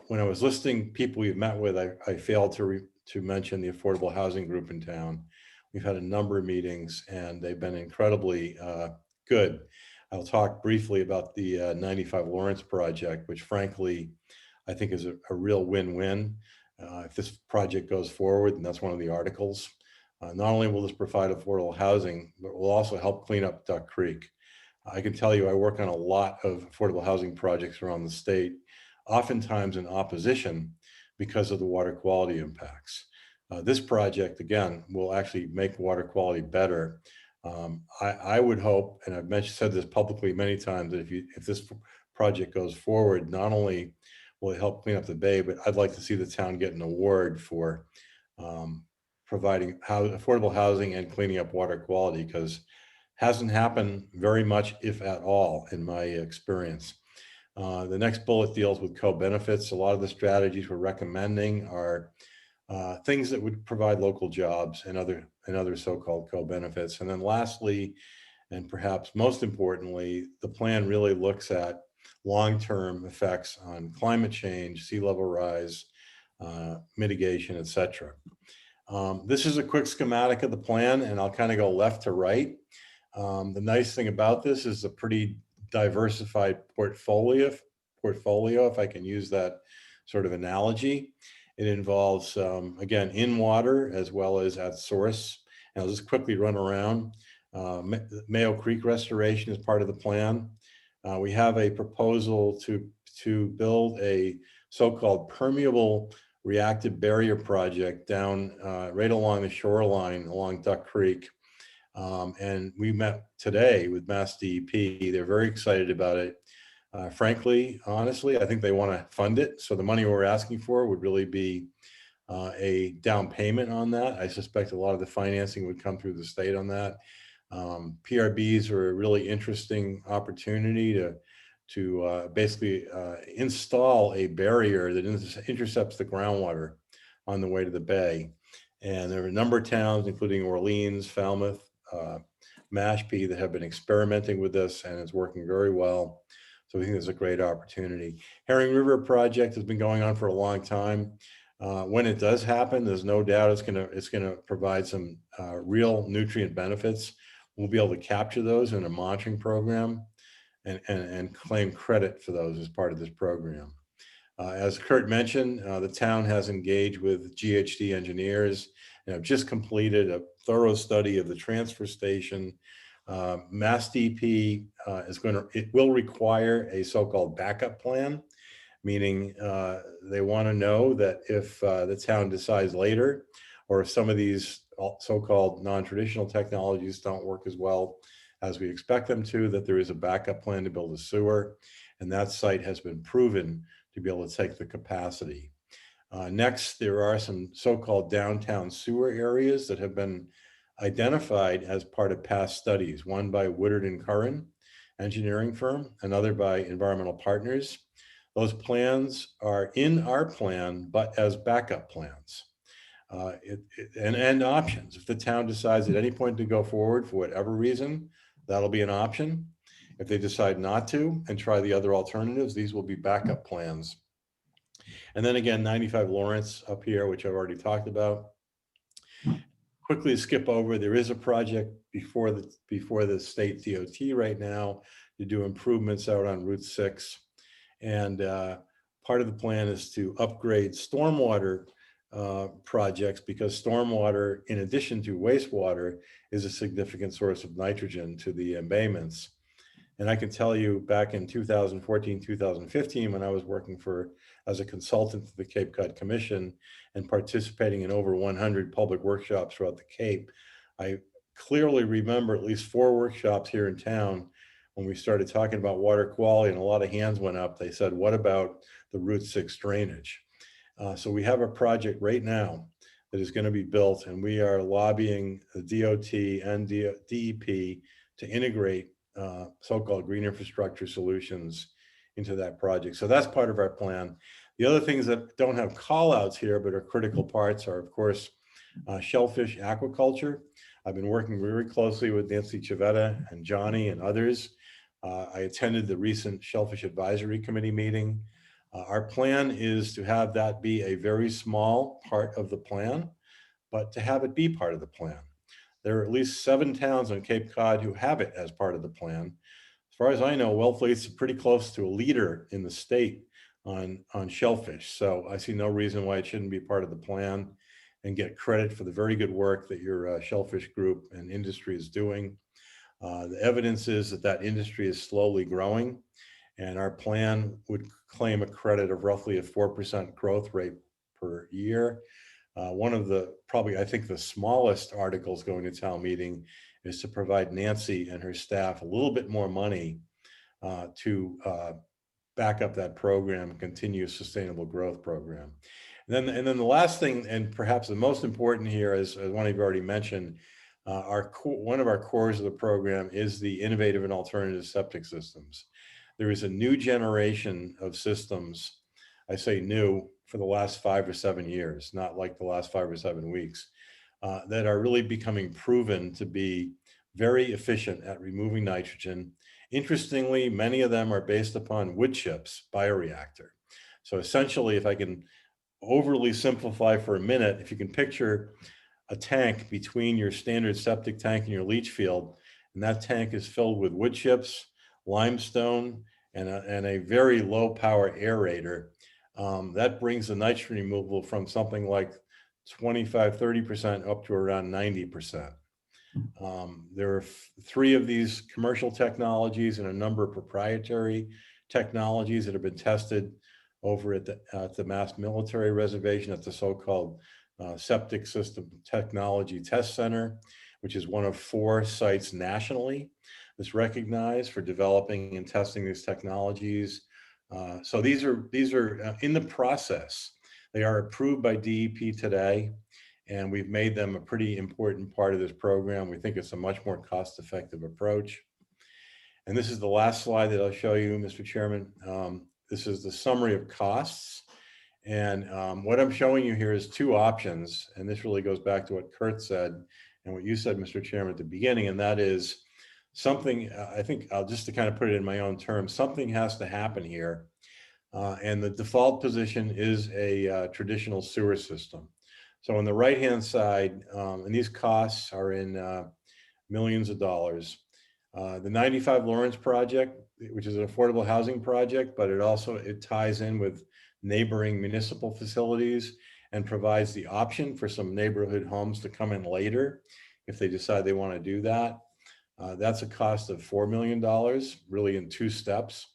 When I was listing people we've met with, I failed to mention the affordable housing group in town. We've had a number of meetings, and they've been incredibly good. I'll talk briefly about the 95 Lawrence project, which frankly, I think is a real win-win. If this project goes forward, and that's one of the articles, not only will this provide affordable housing, but will also help clean up Duck Creek. I can tell you I work on a lot of affordable housing projects around the state, oftentimes in opposition because of the water quality impacts. This project, again, will actually make water quality better. I would hope, and I've said this publicly many times, that if this project goes forward, not only will it help clean up the bay, but I'd like to see the town get an award for providing affordable housing and cleaning up water quality, because hasn't happened very much, if at all, in my experience. The next bullet deals with co-benefits. A lot of the strategies we're recommending are things that would provide local jobs and other so-called co-benefits. And then lastly, and perhaps most importantly, the plan really looks at long-term effects on climate change, sea level rise, mitigation, etc. This is a quick schematic of the plan, and I'll kind of go left to right. The nice thing about this is a pretty diversified portfolio, if I can use that sort of analogy. It involves, again, in water as well as at source. And I'll just quickly run around. Mayo Creek restoration is part of the plan. We have a proposal to build a so-called permeable reactive barrier project down right along the shoreline along Duck Creek. And we met today with Mass DEP. They're very excited about it. Frankly, honestly, I think they want to fund it. So the money we're asking for would really be a down payment on that. I suspect a lot of the financing would come through the state on that. PRBs are a really interesting opportunity to basically install a barrier that intercepts the groundwater on the way to the bay. And there are a number of towns, including Orleans, Falmouth, Mashpee, that have been experimenting with this, and it's working very well. So we think there's a great opportunity. Herring River project has been going on for a long time. When it does happen, there's no doubt it's gonna provide some real nutrient benefits. We'll be able to capture those in a monitoring program and claim credit for those as part of this program. As Kurt mentioned, the town has engaged with GHD engineers and have just completed a thorough study of the transfer station. Mass DEP it will require a so-called backup plan, meaning they want to know that if the town decides later, or if some of these so-called non-traditional technologies don't work as well as we expect them to, that there is a backup plan to build a sewer, and that site has been proven to be able to take the capacity. Next, there are some so-called downtown sewer areas that have been identified as part of past studies, one by Woodard and Curran engineering firm, another by Environmental Partners. Those plans are in our plan, but as backup plans. And options. If the town decides at any point to go forward for whatever reason, that'll be an option. If they decide not to and try the other alternatives, these will be backup plans. And then again, 95 Lawrence up here, which I've already talked about. Quickly skip over, there is a project before the state DOT right now to do improvements out on Route 6. And part of the plan is to upgrade stormwater projects, because stormwater, in addition to wastewater, is a significant source of nitrogen to the embayments. And I can tell you back in 2014, 2015, when I was working as a consultant to the Cape Cod Commission and participating in over 100 public workshops throughout the Cape, I clearly remember at least 4 workshops here in town when we started talking about water quality, and a lot of hands went up. They said, what about the Route 6 drainage? So we have a project right now that is going to be built, and we are lobbying the DOT and DEP to integrate so-called green infrastructure solutions into that project. So that's part of our plan. The other things that don't have call outs here, but are critical parts are, of course, shellfish aquaculture. I've been working very closely with Nancy Chavetta and Johnny and others. I attended the recent Shellfish Advisory Committee meeting. Our plan is to have that be a very small part of the plan, but to have it be part of the plan. There are at least 7 towns on Cape Cod who have it as part of the plan. As far as I know, Wellfleet's pretty close to a leader in the state on shellfish. So I see no reason why it shouldn't be part of the plan and get credit for the very good work that your shellfish group and industry is doing. The evidence is that industry is slowly growing, and our plan would claim a credit of roughly a 4% growth rate per year. One of the, probably I think the smallest articles going to town meeting is to provide Nancy and her staff a little bit more money to back up that program, continue a sustainable growth program. And then the last thing, and perhaps the most important here, as one of you already mentioned, one of our cores of the program is the innovative and alternative septic systems. There is a new generation of systems, I say new, for the last 5 or 7 years, not like the last 5 or 7 weeks, that are really becoming proven to be very efficient at removing nitrogen. Interestingly, many of them are based upon wood chips bioreactor. So essentially, if I can overly simplify for a minute, if you can picture a tank between your standard septic tank and your leach field, and that tank is filled with wood chips, limestone, and a very low power aerator, that brings the nitrogen removal from something like 25–30% up to around 90%. There are 3 of these commercial technologies and a number of proprietary technologies that have been tested over at the Mass Military Reservation at the so-called Septic System Technology Test Center, which is one of 4 sites nationally that's recognized for developing and testing these technologies. So these are in the process. They are approved by DEP today, and we've made them a pretty important part of this program. We think it's a much more cost-effective approach. And this is the last slide that I'll show you, Mr. Chairman. This is the summary of costs. And what I'm showing you here is 2 options. And this really goes back to what Kurt said and what you said, Mr. Chairman, at the beginning. And that is something, I think, just to kind of put it in my own terms, something has to happen here. And the default position is a traditional sewer system. So on the right-hand side, and these costs are in millions of dollars. The 95 Lawrence project, which is an affordable housing project, but it ties in with neighboring municipal facilities and provides the option for some neighborhood homes to come in later if they decide they want to do that. That's a cost of $4 million, really in 2 steps.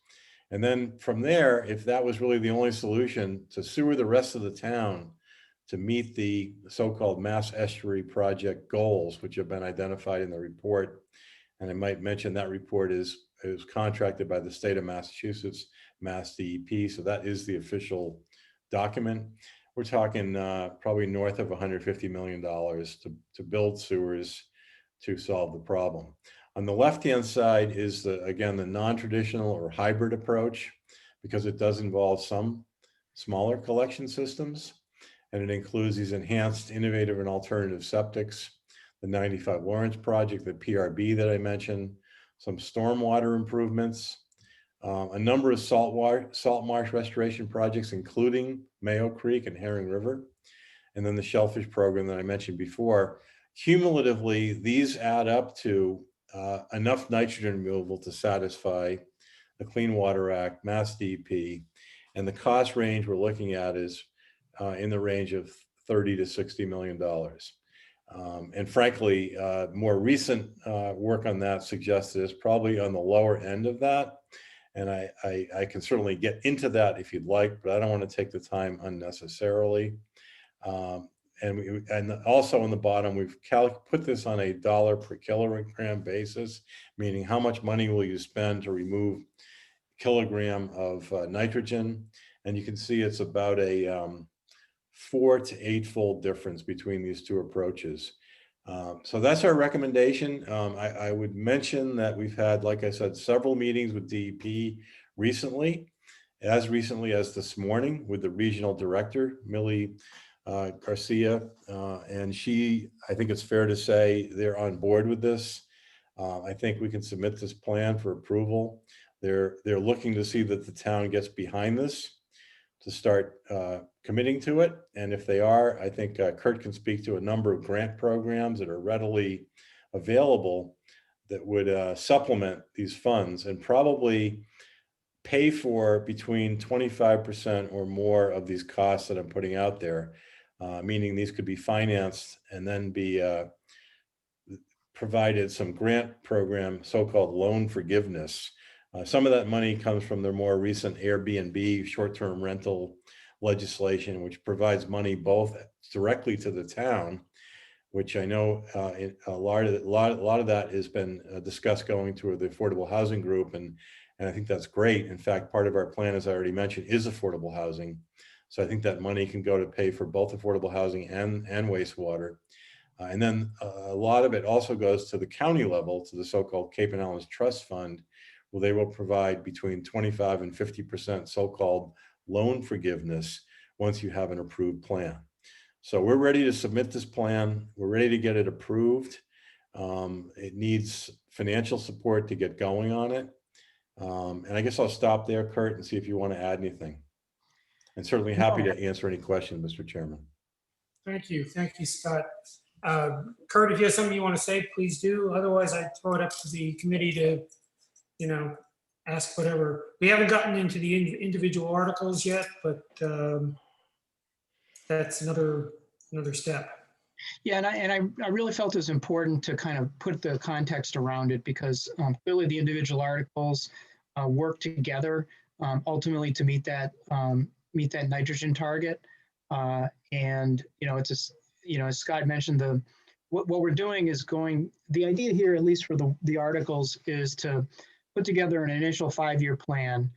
And then from there, if that was really the only solution, to sewer the rest of the town to meet the so-called Mass Estuary Project goals, which have been identified in the report. And I might mention that report is contracted by the state of Massachusetts, Mass DEP. So that is the official document. We're talking probably north of $150 million to build sewers to solve the problem. On the left-hand side is again, the non-traditional or hybrid approach, because it does involve some smaller collection systems. And it includes these enhanced, innovative, and alternative septics, the 95 Lawrence project, the PRB that I mentioned, some stormwater improvements, a number of salt marsh restoration projects, including Mayo Creek and Herring River, and then the shellfish program that I mentioned before. Cumulatively, these add up to enough nitrogen removal to satisfy the Clean Water Act, Mass DEP, and the cost range we're looking at is in the range of $30 to $60 million. And frankly, more recent work on that suggests that it's probably on the lower end of that. And I can certainly get into that if you'd like, but I don't want to take the time unnecessarily. And also on the bottom, we've put this on a $1 per kilogram basis, meaning how much money will you spend to remove kilogram of nitrogen. And you can see it's about a 4 to 8-fold difference between these two approaches. So that's our recommendation. I would mention that we've had, like I said, several meetings with DEP recently as this morning with the regional director, Millie Garcia. And I think it's fair to say they're on board with this. I think we can submit this plan for approval. They're looking to see that the town gets behind this to start committing to it. And if they are, I think Kurt can speak to a number of grant programs that are readily available that would supplement these funds and probably pay for between 25% or more of these costs that I'm putting out there, meaning these could be financed and then be provided some grant program, so-called loan forgiveness. Some of that money comes from their more recent Airbnb short-term rental legislation, which provides money both directly to the town, which I know a lot of that has been discussed going to the affordable housing group, and I think that's great. In fact, part of our plan, as I already mentioned, is affordable housing. So I think that money can go to pay for both affordable housing and wastewater. And then a lot of it also goes to the county level, to the so-called Cape and Islands Trust Fund, where they will provide between 25 and 50% so-called loan forgiveness once you have an approved plan. So we're ready to submit this plan. We're ready to get it approved. It needs financial support to get going on it. And I guess I'll stop there, Kurt, and see if you want to add anything. And certainly happy to answer any questions, Mr. Chairman. Thank you, Scott. Kurt, if you have something you want to say, please do. Otherwise, I throw it up to the committee to, ask whatever. We haven't gotten into the individual articles yet, but that's another step. Yeah, and I really felt it was important to kind of put the context around it because clearly the individual articles work together ultimately to meet that nitrogen target. And it's just, as Scott mentioned, what we're doing is the idea here, at least for the articles, is to put together an initial 5-year plan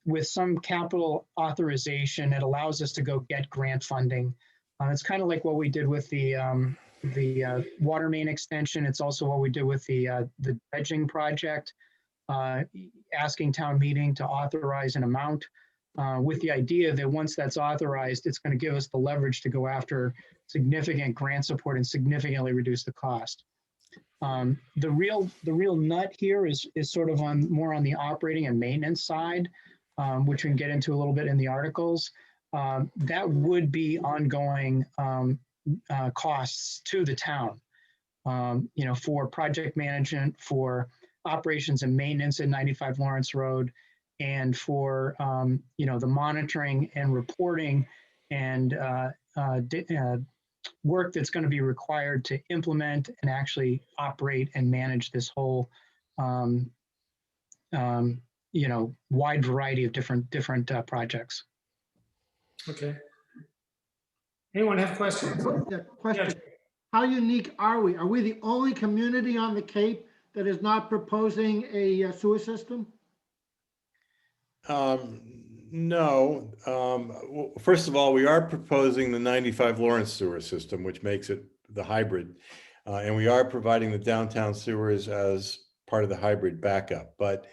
with some capital authorization that allows us to go get grant funding. It's kind of like what we did with the water main extension. It's also what we did with the dredging project, asking town meeting to authorize an amount with the idea that once that's authorized, it's going to give us the leverage to go after significant grant support and significantly reduce the cost. The real nut here is sort of more on the operating and maintenance side, which we can get into a little bit in the articles. That would be ongoing costs to the town, for project management, for operations and maintenance at 95 Lawrence Road, and for the monitoring and reporting and work that's going to be required to implement and actually operate and manage this whole wide variety of different projects. Okay. Anyone have questions? Yeah, question. How unique are we? Are we the only community on the Cape that is not proposing a sewer system? No. Well, first of all, we are proposing the 95 Lawrence sewer system, which makes it the hybrid. And we are providing the downtown sewers as part of the hybrid backup. But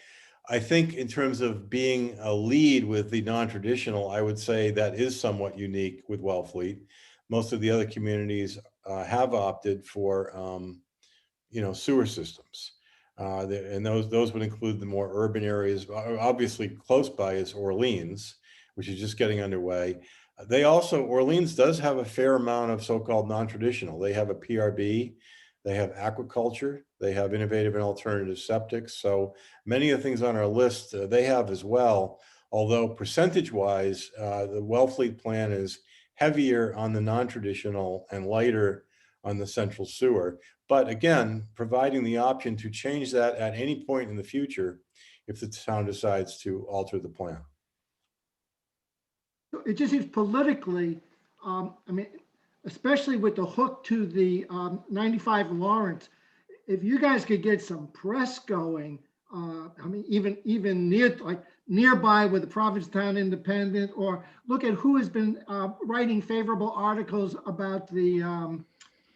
I think in terms of being a lead with the non-traditional, I would say that is somewhat unique with Wellfleet. Most of the other communities have opted for, sewer systems. And those would include the more urban areas. Obviously, close by is Orleans, which is just getting underway. Orleans does have a fair amount of so-called non-traditional. They have a PRB, they have aquaculture, they have innovative and alternative septics. So many of the things on our list, they have as well. Although percentage-wise, the Wellfleet plan is heavier on the non-traditional and lighter on the central sewer. But again, providing the option to change that at any point in the future if the town decides to alter the plan. It just seems politically, I mean, especially with the hook to the 95 Lawrence, if you guys could get some press going, I mean, even nearby with the Provincetown Independent, or look at who has been writing favorable articles about the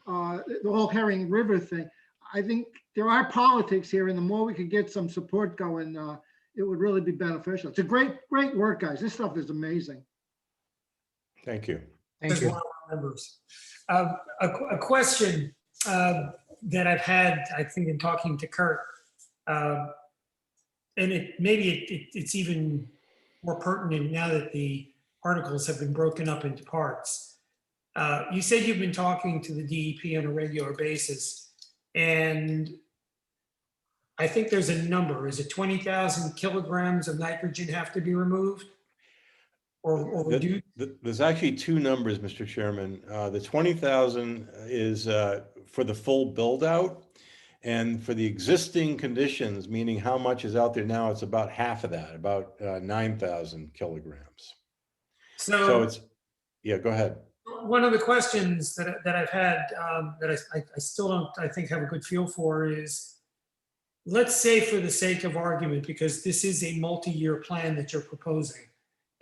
whole Herring River thing. I think there are politics here, and the more we could get some support going, it would really be beneficial. It's a great work, guys. This stuff is amazing. Thank you. Thank As you. one of our members. A question that I've had, I think, in talking to Kurt, and it's even more pertinent now that the articles have been broken up into parts. You said you've been talking to the DEP on a regular basis, and I think there's a number. Is it 20,000 kilograms of nitrogen have to be removed? Or reduced? There's actually two numbers, Mr. Chairman. The 20,000 is for the full build out, and for the existing conditions, meaning how much is out there now, it's about half of that, about 9,000 kilograms. So it's, yeah, go ahead. One of the questions that I've had that I still don't, I think, have a good feel for is, let's say for the sake of argument, because this is a multi-year plan that you're proposing,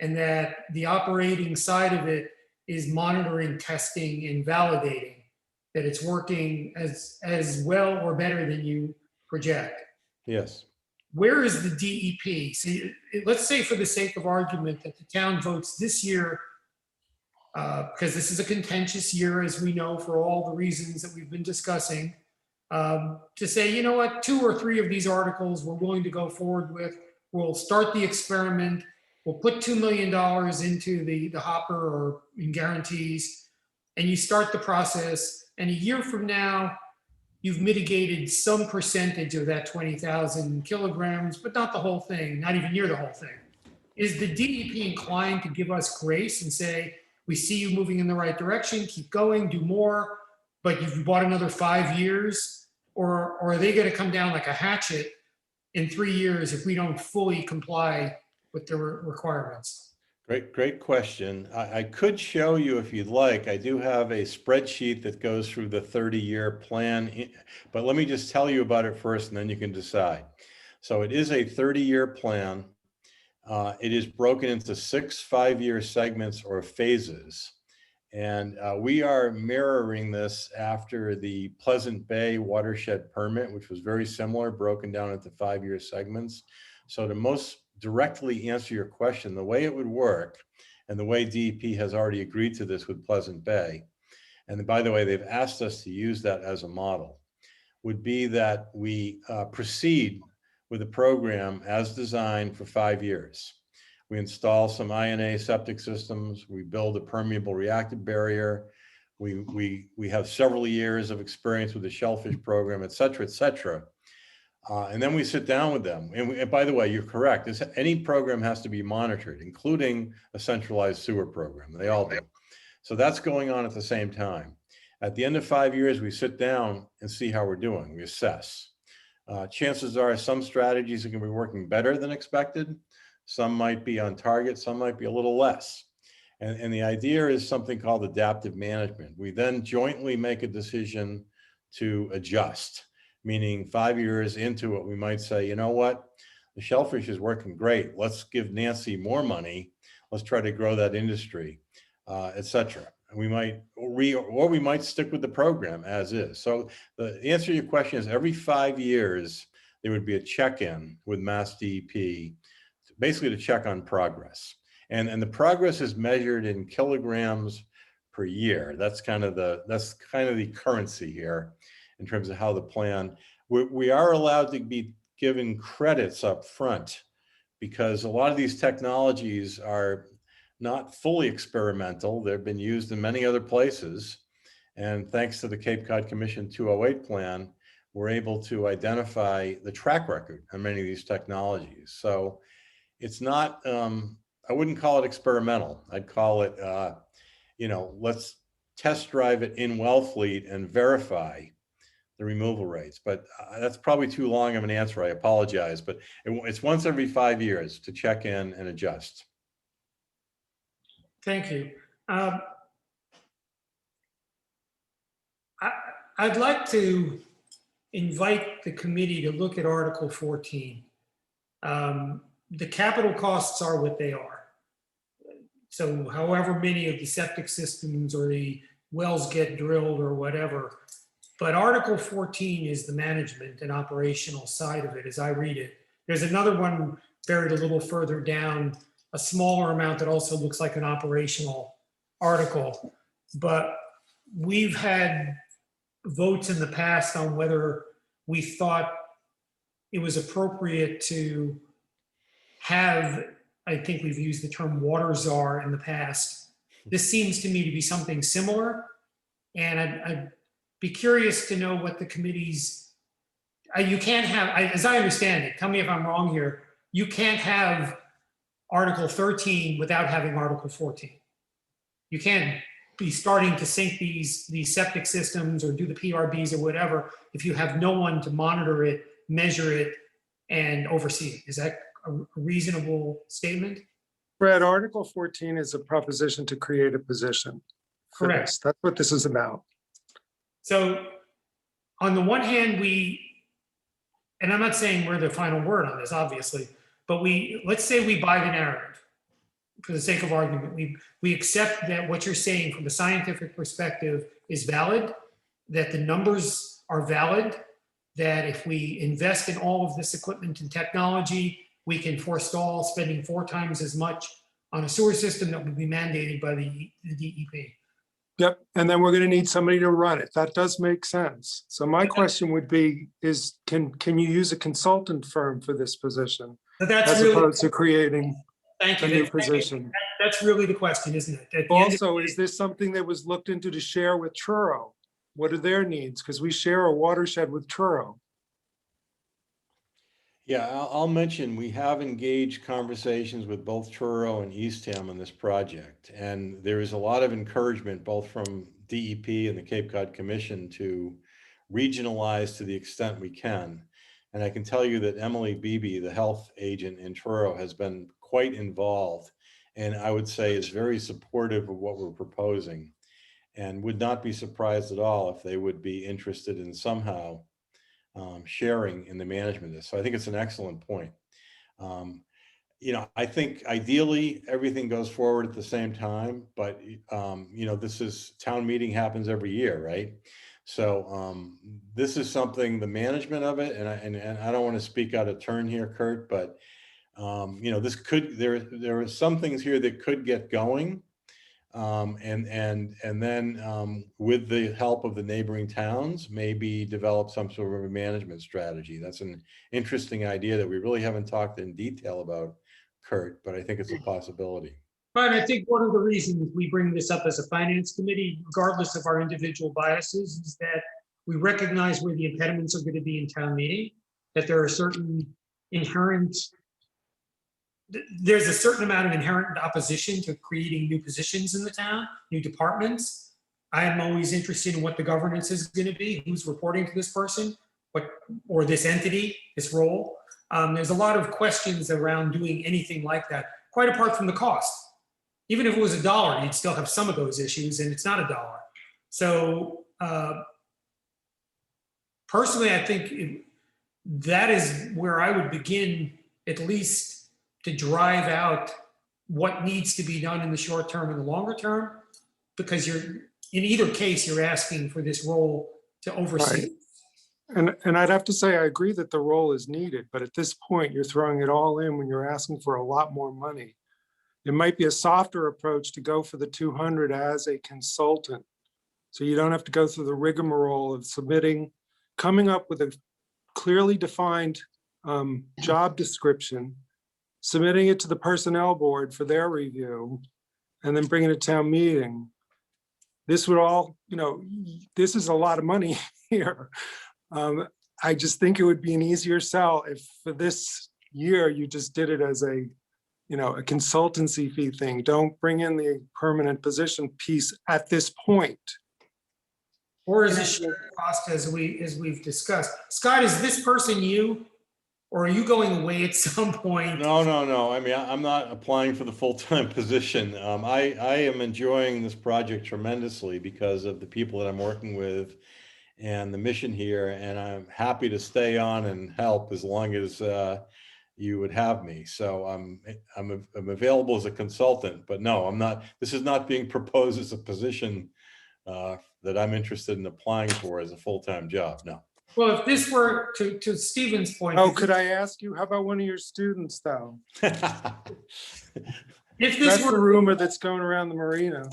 and that the operating side of it is monitoring, testing, and validating that it's working as well or better than you project. Yes. Where is the DEP? See, let's say for the sake of argument that the town votes this year, because this is a contentious year, as we know, for all the reasons that we've been discussing, to say, you know what, 2 or 3 of these articles we're willing to go forward with. We'll start the experiment. We'll put $2 million into the hopper or in guarantees, and you start the process. And a year from now, you've mitigated some percentage of that 20,000 kilograms, but not the whole thing, not even near the whole thing. Is the DEP inclined to give us grace and say, we see you moving in the right direction, keep going, do more, but you've bought another 5 years? Or are they going to come down like a hatchet in 3 years if we don't fully comply with the requirements? Great question. I could show you if you'd like. I do have a spreadsheet that goes through the 30-year plan, but let me just tell you about it first and then you can decide. So it is a 30-year plan. It is broken into 6 5-year segments or phases. And we are mirroring this after the Pleasant Bay watershed permit, which was very similar, broken down into 5-year segments. So to most directly answer your question, the way it would work, and the way DEP has already agreed to this with Pleasant Bay, and by the way, they've asked us to use that as a model, would be that we proceed with the program as designed for 5 years. We install some INA septic systems, we build a permeable reactive barrier, we have several years of experience with the shellfish program, et cetera, et cetera. And then we sit down with them. And by the way, you're correct. Any program has to be monitored, including a centralized sewer program. They all do. So that's going on at the same time. At the end of 5 years, we sit down and see how we're doing. We assess. Chances are some strategies are going to be working better than expected. Some might be on target. Some might be a little less. And the idea is something called adaptive management. We then jointly make a decision to adjust. Meaning 5 years into it, we might say, you know what, the shellfish is working great. Let's give Nancy more money. Let's try to grow that industry, et cetera. And we might, or we might stick with the program as is. So the answer to your question is every 5 years, there would be a check-in with Mass DEP, basically to check on progress. And the progress is measured in kilograms per year. That's kind of the currency here in terms of how the plan, we are allowed to be given credits up front because a lot of these technologies are not fully experimental. They've been used in many other places. And thanks to the Cape Cod Commission 208 plan, we're able to identify the track record on many of these technologies. So it's not, I wouldn't call it experimental. I'd call it, let's test drive it in Wellfleet and verify the removal rates. But that's probably too long of an answer. I apologize, but it's once every 5 years to check in and adjust. Thank you. I'd like to invite the committee to look at Article 14. The capital costs are what they are. So however many of the septic systems or the wells get drilled or whatever, but Article 14 is the management and operational side of it as I read it. There's another one buried a little further down, a smaller amount that also looks like an operational article. But we've had votes in the past on whether we thought it was appropriate to have, I think we've used the term water czar in the past. This seems to me to be something similar. And I'd be curious to know what the committee's, you can't have, as I understand it, tell me if I'm wrong here, you can't have Article 13 without having Article 14. You can't be starting to sink these septic systems or do the PRBs or whatever if you have no one to monitor it, measure it, and oversee it. Is that a reasonable statement? Brad, Article 14 is a proposition to create a position. Correct. This. That's what this is about. So on the one hand, and I'm not saying we're the final word on this, obviously, but let's say we buy the narrative for the sake of argument. We accept that what you're saying from a scientific perspective is valid, that the numbers are valid, that if we invest in all of this equipment and technology, we can forestall spending 4 times as much on a sewer system that would be mandated by the DEP. Yep, and then we're going to need somebody to run it. That does make sense. So my question would be, can you use a consultant firm for this position? But that's as really, opposed to creating thank a you, new thank you. position? That's really the question, isn't it? At the end of Also, the is day- this something that was looked into to share with Truro? What are their needs? Because we share a watershed with Truro. Yeah, I'll mention, we have engaged conversations with both Truro and Eastham on this project. And there is a lot of encouragement, both from DEP and the Cape Cod Commission, to regionalize to the extent we can. And I can tell you that Emily Beebe, the health agent in Truro, has been quite involved. And I would say is very supportive of what we're proposing, and would not be surprised at all if they would be interested in somehow sharing in the management of this. So I think it's an excellent point. I think ideally everything goes forward at the same time, but this is, town meeting happens every year, right? So this is something, the management of it, and I don't want to speak out of turn here, Kurt, but this could, there are some things here that could get going. And then with the help of the neighboring towns, maybe develop some sort of a management strategy. That's an interesting idea that we really haven't talked in detail about, Kurt, but I think it's a possibility. But I think one of the reasons we bring this up as a finance committee, regardless of our individual biases, is that we recognize where the impediments are going to be in town meeting, that there are certain there's a certain amount of inherent opposition to creating new positions in the town, new departments. I am always interested in what the governance is going to be, who's reporting to this person, or this entity, this role. There's a lot of questions around doing anything like that, quite apart from the cost. Even if it was $1, you'd still have some of those issues, and it's not $1. So personally, I think that is where I would begin, at least to drive out what needs to be done in the short term and the longer term, because in either case, you're asking for this role to oversee. Right. And I'd have to say, I agree that the role is needed, but at this point, you're throwing it all in when you're asking for a lot more money. It might be a softer approach to go for the 200 as a consultant. So you don't have to go through the rigmarole of submitting, coming up with a clearly defined job description, submitting it to the personnel board for their review, and then bringing it to town meeting. This would all, this is a lot of money here. I just think it would be an easier sell if for this year you just did it as a consultancy fee thing. Don't bring in the permanent position piece at this point. Or is it shared cost as we've discussed? Scott, is this person you, or are you going away at some point? No. I mean, I'm not applying for the full-time position. I am enjoying this project tremendously because of the people that I'm working with and the mission here. And I'm happy to stay on and help as long as you would have me. So I'm available as a consultant, but no, I'm not. This is not being proposed as a position that I'm interested in applying for as a full-time job. No. Well, if this were to Stephen's point. Oh, could I ask you, how about one of your students though? If this That's the were, rumor that's going around the marina.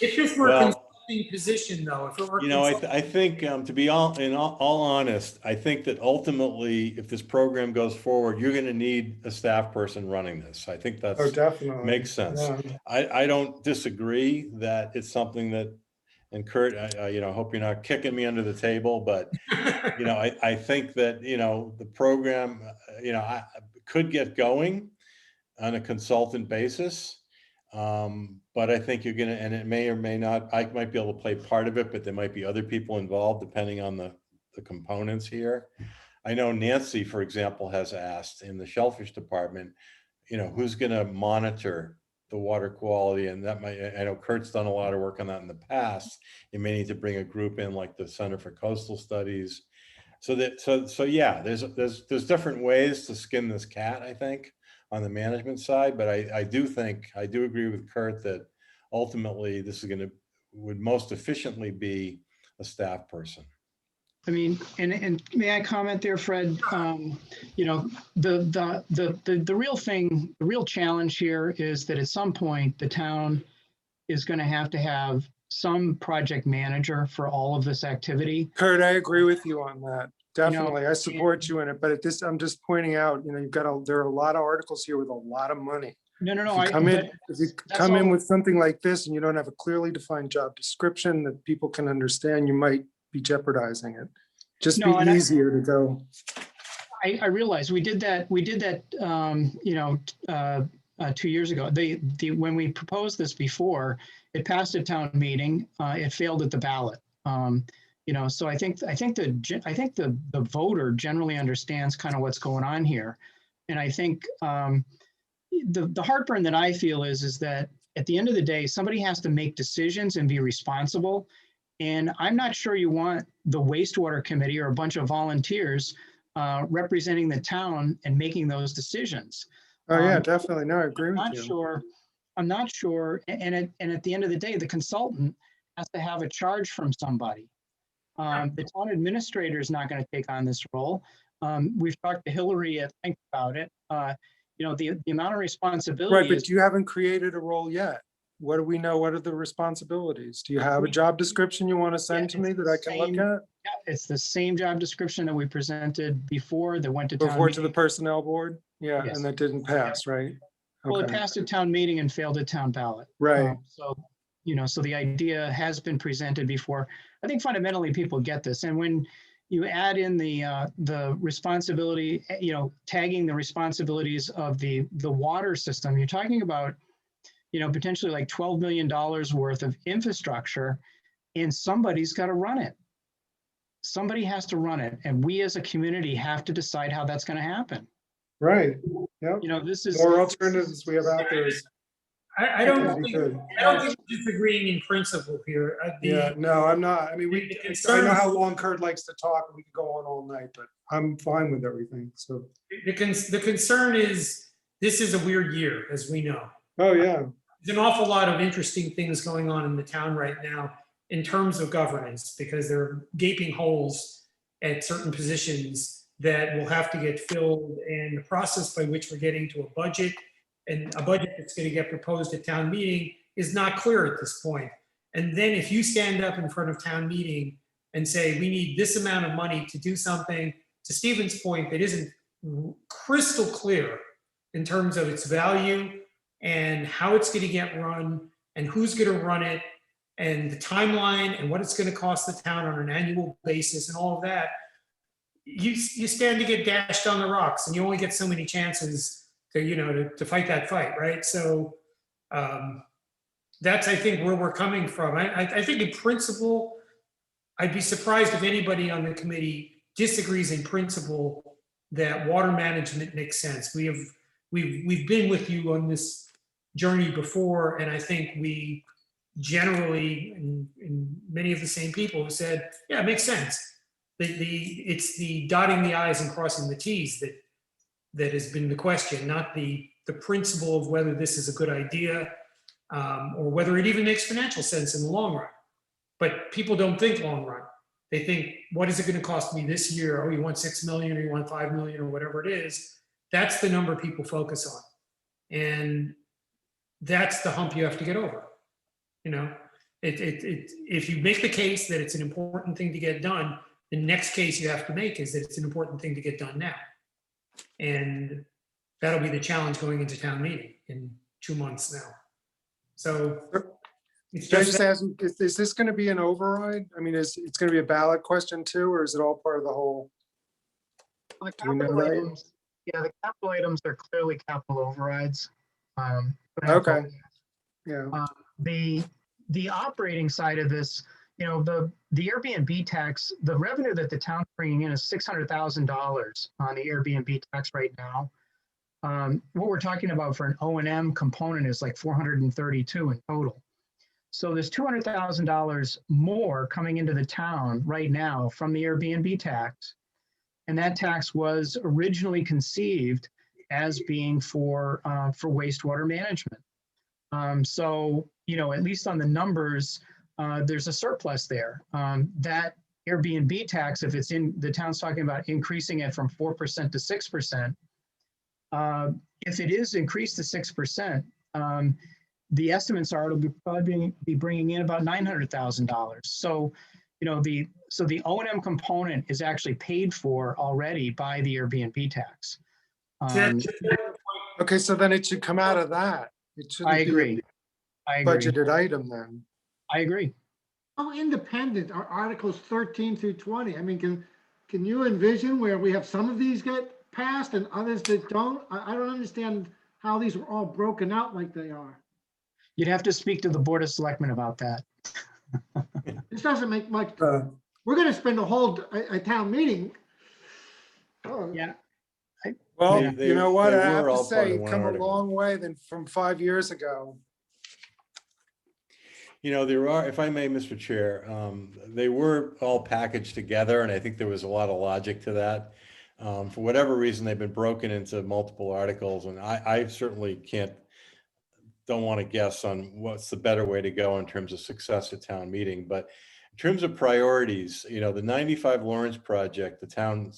if this were a Well, consulting position though, if it were. I think to be all honest, I think that ultimately, if this program goes forward, you're going to need a staff person running this. I think that's Oh, definitely. makes sense. Yeah. I don't disagree that it's something that, and Kurt, I hope you're not kicking me under the table, but I think that the program I could get going on a consultant basis, but I think you're gonna, and it may or may not. I might be able to play part of it, but there might be other people involved depending on the components here. I know Nancy, for example, has asked in the shellfish department, who's going to monitor the water quality, and that might, I know Kurt's done a lot of work on that in the past. You may need to bring a group in like the Center for Coastal Studies. So yeah, there's different ways to skin this cat, I think, on the management side. But I do agree with Kurt that ultimately this is would most efficiently be a staff person. I mean, and may I comment there, Fred? The real thing, the real challenge here is that at some point the town is going to have some project manager for all of this activity. Kurt, I agree with you on that. Definitely. I support you in it. But at this, I'm just pointing out, there are a lot of articles here with a lot of money. No. If you come in with something like this and you don't have a clearly defined job description that people can understand, you might be jeopardizing it. Just be easier to go. I realize we did that 2 years ago. When we proposed this before, it passed a town meeting. It failed at the ballot. So I think the voter generally understands kind of what's going on here, and I think the heartburn that I feel is that at the end of the day, somebody has to make decisions and be responsible. And I'm not sure you want the wastewater committee or a bunch of volunteers representing the town and making those decisions. Oh yeah, definitely. No, I agree with you. I'm not sure. And at the end of the day, the consultant has to have a charge from somebody. The town administrator is not going to take on this role. We've talked to Hillary at length about it. The amount of responsibility. Right, but you haven't created a role yet. What do we know? What are the responsibilities? Do you have a job description you want to send to me that I can look at? Yeah, it's the same job description that we presented before that went to town Before to the meeting. personnel board? Yeah, Yes. and that didn't pass, right? Well, it Okay. passed at town meeting and failed at town ballot. Right. So the idea has been presented before. I think fundamentally people get this. And when you add in the responsibility, tagging the responsibilities of the water system, you're talking about, potentially like $12 million worth of infrastructure, and somebody's got to run it. Somebody has to run it. And we as a community have to decide how that's going to happen. Right. Yep. This is More alternatives we have out there. I don't think we're disagreeing in principle here. Yeah, no, I'm not. I mean, the I concern- know how long Kurt likes to talk, and we could go on all night, but I'm fine with everything, so. The concern is, this is a weird year, as we know. Oh, yeah. There's an awful lot of interesting things going on in the town right now in terms of governance, because there are gaping holes at certain positions that will have to get filled, and the process by which we're getting to a budget and a budget that's going to get proposed at town meeting is not clear at this point. And then if you stand up in front of town meeting and say, we need this amount of money to do something, to Stephen's point, that isn't crystal clear in terms of its value and how it's going to get run and who's going to run it and the timeline and what it's going to cost the town on an annual basis and all of that, you stand to get dashed on the rocks, and you only get so many chances to fight that fight, right? So that's, I think, where we're coming from. I think in principle, I'd be surprised if anybody on the committee disagrees in principle that water management makes sense. We've been with you on this journey before, and I think we generally, and many of the same people who said, yeah, it makes sense. It's the dotting the I's and crossing the T's that has been the question, not the principle of whether this is a good idea or whether it even makes financial sense in the long run. But people don't think long run. They think, what is it going to cost me this year? Oh, you want 6 million or you want 5 million or whatever it is. That's the number people focus on. And that's the hump you have to get over. If you make the case that it's an important thing to get done, the next case you have to make is that it's an important thing to get done now. And that'll be the challenge going into town meeting in 2 months now. So it's Can I just, just ask, is this going to be an override? I mean, it's going to be a ballot question too, or is it all part of the whole? The Do you know capital that? items, yeah, the capital items are clearly capital overrides. Okay. Yeah. The operating side of this, the Airbnb tax, the revenue that the town's bringing in is $600,000 on the Airbnb tax right now. What we're talking about for an O&M component is like 432 in total. So there's $200,000 more coming into the town right now from the Airbnb tax. And that tax was originally conceived as being for wastewater management. So, at least on the numbers, there's a surplus there. That Airbnb tax, if it's in, the town's talking about increasing it from 4% to 6%. If it is increased to 6%, the estimates are it'll probably be bringing in about $900,000. So, the O&M component is actually paid for already by the Airbnb tax. Okay, so then it should come out of that. It shouldn't I be a agree. I agree. budgeted item then. I agree. How independent are Articles 13 through 20? I mean, can you envision where we have some of these get passed and others that don't? I don't understand how these are all broken out like they are. You'd have to speak to the Board of Selectmen about that. This doesn't make much, we're gonna spend a town meeting. Oh, Yeah. Well, They- you know what? they I have were to all part of say, one come a article. long way than from 5 years ago. There are, if I may, Mr. Chair, they were all packaged together, and I think there was a lot of logic to that. For whatever reason, they've been broken into multiple articles, and I certainly don't want to guess on what's the better way to go in terms of success at town meeting. But in terms of priorities, the 95 Lawrence project, the town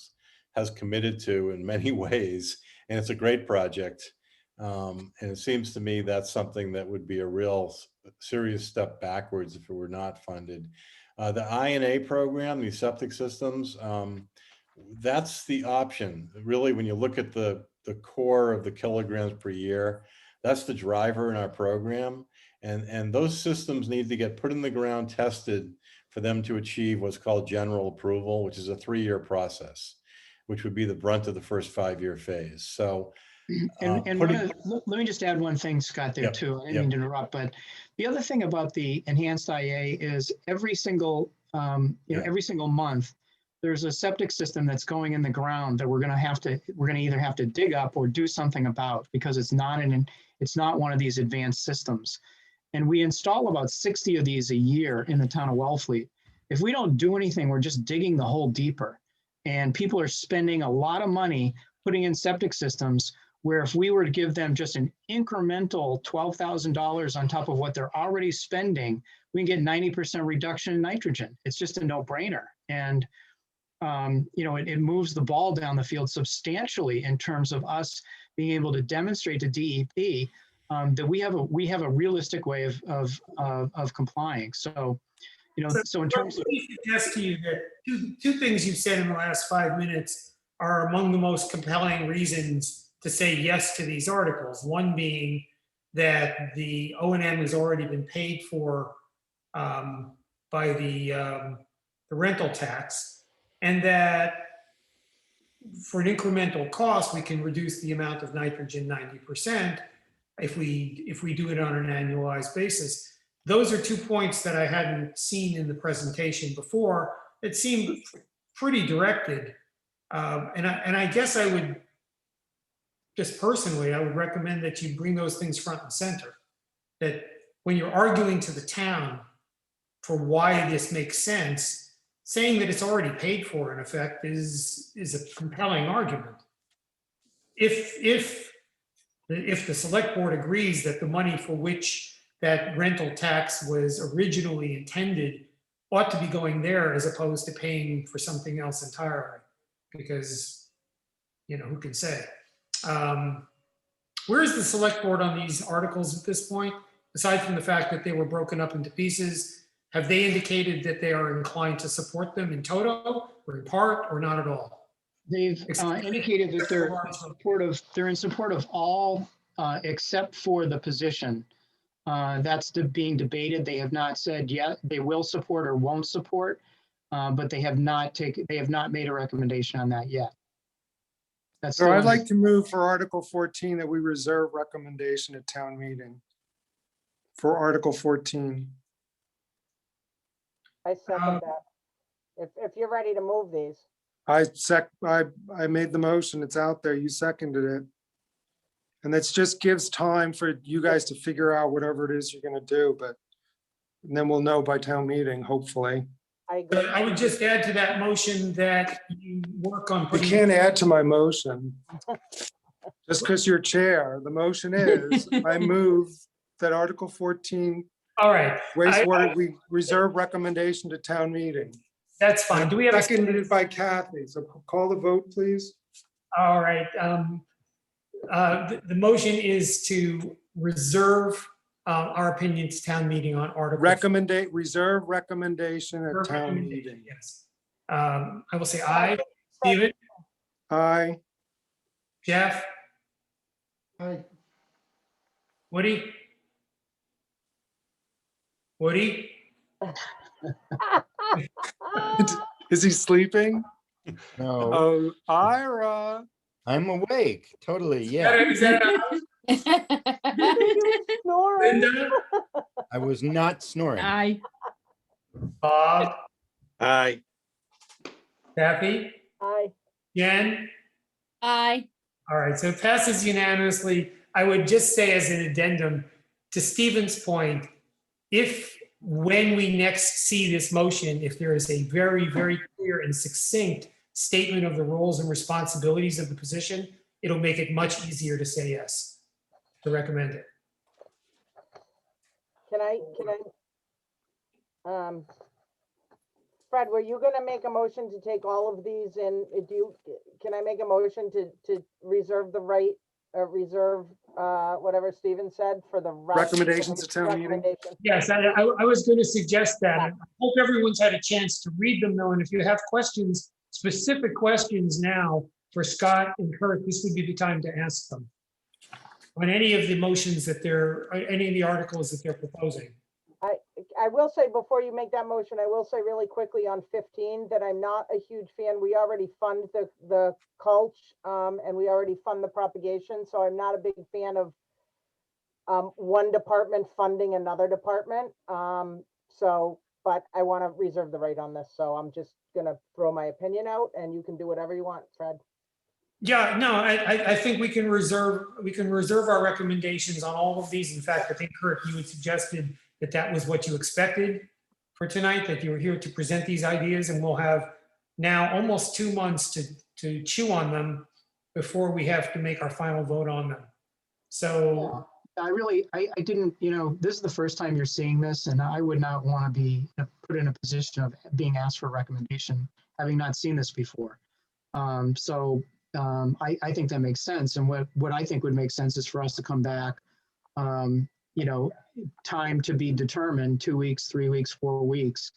has committed to in many ways, and it's a great project. And it seems to me that's something that would be a real serious step backwards if it were not funded. The I&A program, these septic systems, that's the option. Really, when you look at the core of the kilograms per year, that's the driver in our program. And those systems need to get put in the ground, tested for them to achieve what's called general approval, which is a 3-year process, which would be the brunt of the first 5-year phase. So And let me just add one thing, Scott, there Yep, too. I didn't yep. mean to interrupt, but the other thing about the enhanced IA is every single, Yeah. every single month, there's a septic system that's going in the ground that we're going to either have to dig up or do something about because it's not one of these advanced systems. And we install about 60 of these a year in the town of Wellfleet. If we don't do anything, we're just digging the hole deeper. And people are spending a lot of money putting in septic systems where if we were to give them just an incremental $12,000 on top of what they're already spending, we can get 90% reduction in nitrogen. It's just a no-brainer. And it moves the ball down the field substantially in terms of us being able to demonstrate to DEP that we have a realistic way of complying. So, so in terms of, Let me suggest to you that two things you've said in the last 5 minutes are among the most compelling reasons to say yes to these articles. One being that the O&M has already been paid for by the rental tax, and that for an incremental cost, we can reduce the amount of nitrogen 90% if we do it on an annualized basis. Those are 2 points that I hadn't seen in the presentation before. It seemed pretty directed. And I guess I would, just personally, I would recommend that you bring those things front and center. That when you're arguing to the town for why this makes sense, saying that it's already paid for in effect is a compelling argument. If the select board agrees that the money for which that rental tax was originally intended ought to be going there as opposed to paying for something else entirely, because, who can say? Where is the select board on these articles at this point? Aside from the fact that they were broken up into pieces, have they indicated that they are inclined to support them in toto or in part or not at all? they've indicated that they're in support of all except for the position. That's being debated. They have not said yet they will support or won't support, but they have not made a recommendation on that yet. That's So I'd like to move for Article 14 that we reserve recommendation at town meeting. For Article 14. I second that. If you're ready to move these. I made the motion. It's out there. You seconded it. And that just gives time for you guys to figure out whatever it is you're gonna do, but and then we'll know by town meeting, hopefully. I agree. I would just add to that motion that you work on You putting. can't add to my motion. Just because you're chair. The motion is, I move that Article 14 All right, wastewater, we reserve recommendation to town meeting. that's fine. Do we have a Seconded by Kathy. So call the vote, please. All right. The motion is to reserve our opinion to town meeting on article. Reserve recommendation at town meeting. Yes. I will say aye. Steven, Aye. Jeff, Aye. Woody? Woody? Is he sleeping? No, Oh, Ira. I'm awake, totally, yeah. Is that Snoring. Linda? I was not snoring. Aye. Bob? Aye. Kathy? Aye. Jen? Aye. All right, so it passes unanimously. I would just say as an addendum to Stephen's point, when we next see this motion, if there is a very, very clear and succinct statement of the roles and responsibilities of the position, it'll make it much easier to say yes, to recommend it. Fred, were you gonna make a motion to take all of these and can I make a motion to reserve the right, whatever Steven said for the Recommendations to town meeting? recommendation? Yes, I was going to suggest that. I hope everyone's had a chance to read them though, and if you have questions, specific questions now for Scott and Kurt, this would be the time to ask them on any of the motions that any of the articles that they're proposing. I will say, before you make that motion, I will say really quickly on 15 that I'm not a huge fan. We already fund the culch and we already fund the propagation. So I'm not a big fan of one department funding another department. But I want to reserve the right on this. So I'm just gonna throw my opinion out and you can do whatever you want, Fred. Yeah, no, I think we can reserve our recommendations on all of these. In fact, I think Kurt, you had suggested that was what you expected for tonight, that you were here to present these ideas, and we'll have now almost 2 months to chew on them before we have to make our final vote on them. So I didn't, this is the first time you're seeing this, and I would not want to be put in a position of being asked for a recommendation having not seen this before. I think that makes sense. And what I think would make sense is for us to come back, time to be determined, 2 weeks, 3 weeks, 4 weeks.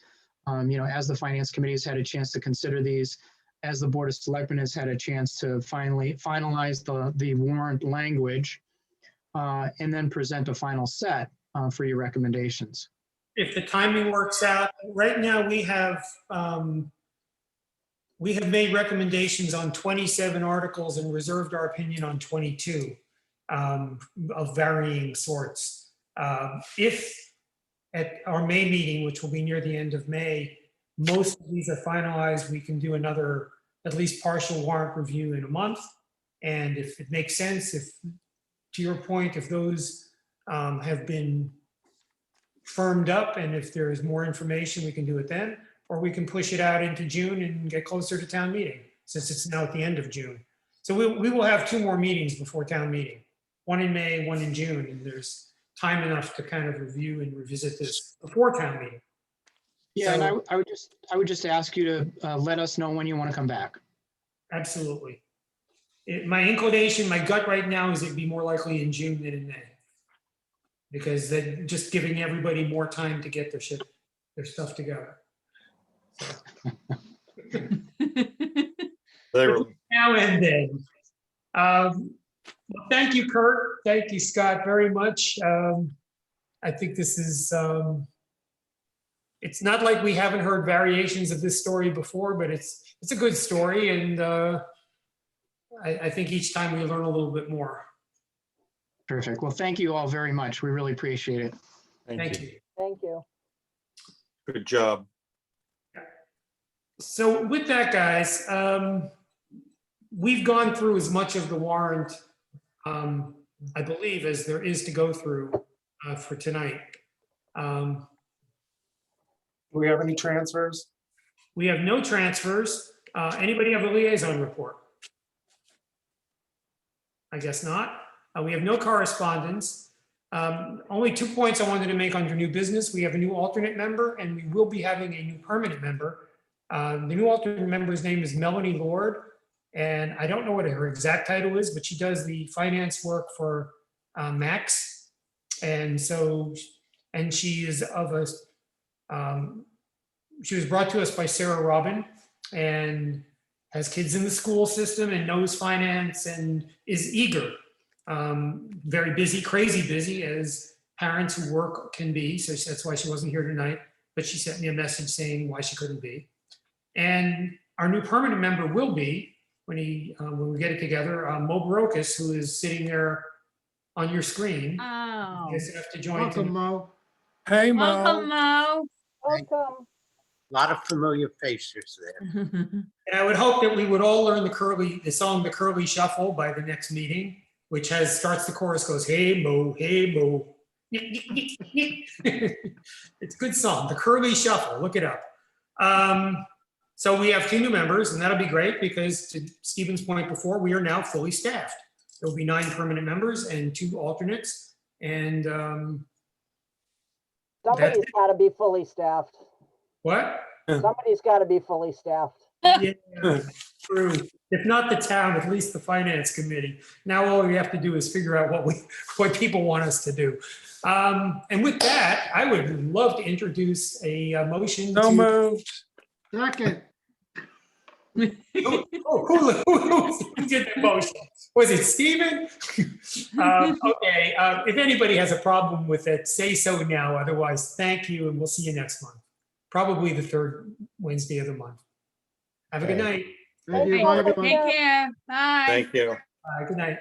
As the finance committee has had a chance to consider these, as the Board of Selectmen has had a chance to finally finalize the warrant language, and then present a final set for your recommendations. If the timing works out, right now we have made recommendations on 27 articles and reserved our opinion on 22 of varying sorts. If at our May meeting, which will be near the end of May, most of these are finalized, we can do another at least partial warrant review in a month. And if it makes sense, if, to your point, if those have been firmed up and if there is more information, we can do it then, or we can push it out into June and get closer to town meeting, since it's now at the end of June. So we will have 2 more meetings before town meeting, one in May, one in June, and there's time enough to kind of review and revisit this before town meeting. Yeah, and I would just ask you to let us know when you want to come back. Absolutely. My inclination, my gut right now is it'd be more likely in June than in May. Because they're just giving everybody more time to get their stuff together. Literally. Now and then. Well, thank you, Kurt. Thank you, Scott, very much. I think this is, it's not like we haven't heard variations of this story before, but it's a good story. And I think each time we learn a little bit more. Terrific. Well, thank you all very much. We really appreciate it. Thank you. Thank you. Good job. So with that, guys, we've gone through as much of the warrant, I believe, as there is to go through for tonight. Do we have any transfers? We have no transfers. Anybody have a liaison report? I guess not. We have no correspondence. Only 2 points I wanted to make under new business. We have a new alternate member and we will be having a new permanent member. The new alternate member's name is Melanie Lord. And I don't know what her exact title is, but she does the finance work for Max. And so, and she is of a, she was brought to us by Sarah Robin and has kids in the school system and knows finance and is eager. Very busy, crazy busy, as parents who work can be. So that's why she wasn't here tonight. But she sent me a message saying why she couldn't be. And our new permanent member will be, when we get it together, Mo Barocas, who is sitting there on your screen. Oh, You guys have to join. Welcome, Mo. Hey, welcome, Mo. Mo. Welcome. A lot of familiar faces there. And I would hope that we would all learn the song, The Curly Shuffle, by the next meeting, which starts the chorus, goes, hey, Mo, hey, Mo. It's a good song, The Curly Shuffle, look it up. So we have 2 new members, and that'll be great because, to Stephen's point before, we are now fully staffed. There will be 9 permanent members and 2 alternates. And Somebody's got to be fully staffed. what? Somebody's got to be fully staffed. Yeah, true. If not the town, at least the finance committee. Now all we have to do is figure out what people want us to do. And with that, I would love to introduce a motion. So moved. Second, Who did the motion? Was it Stephen? Okay, if anybody has a problem with it, say so now. Otherwise, thank you, and we'll see you next month. Probably the 3rd Wednesday of the month. Have a good night. thank you, Thank bye, you. everyone. Take care. Bye. Thank you. Good night.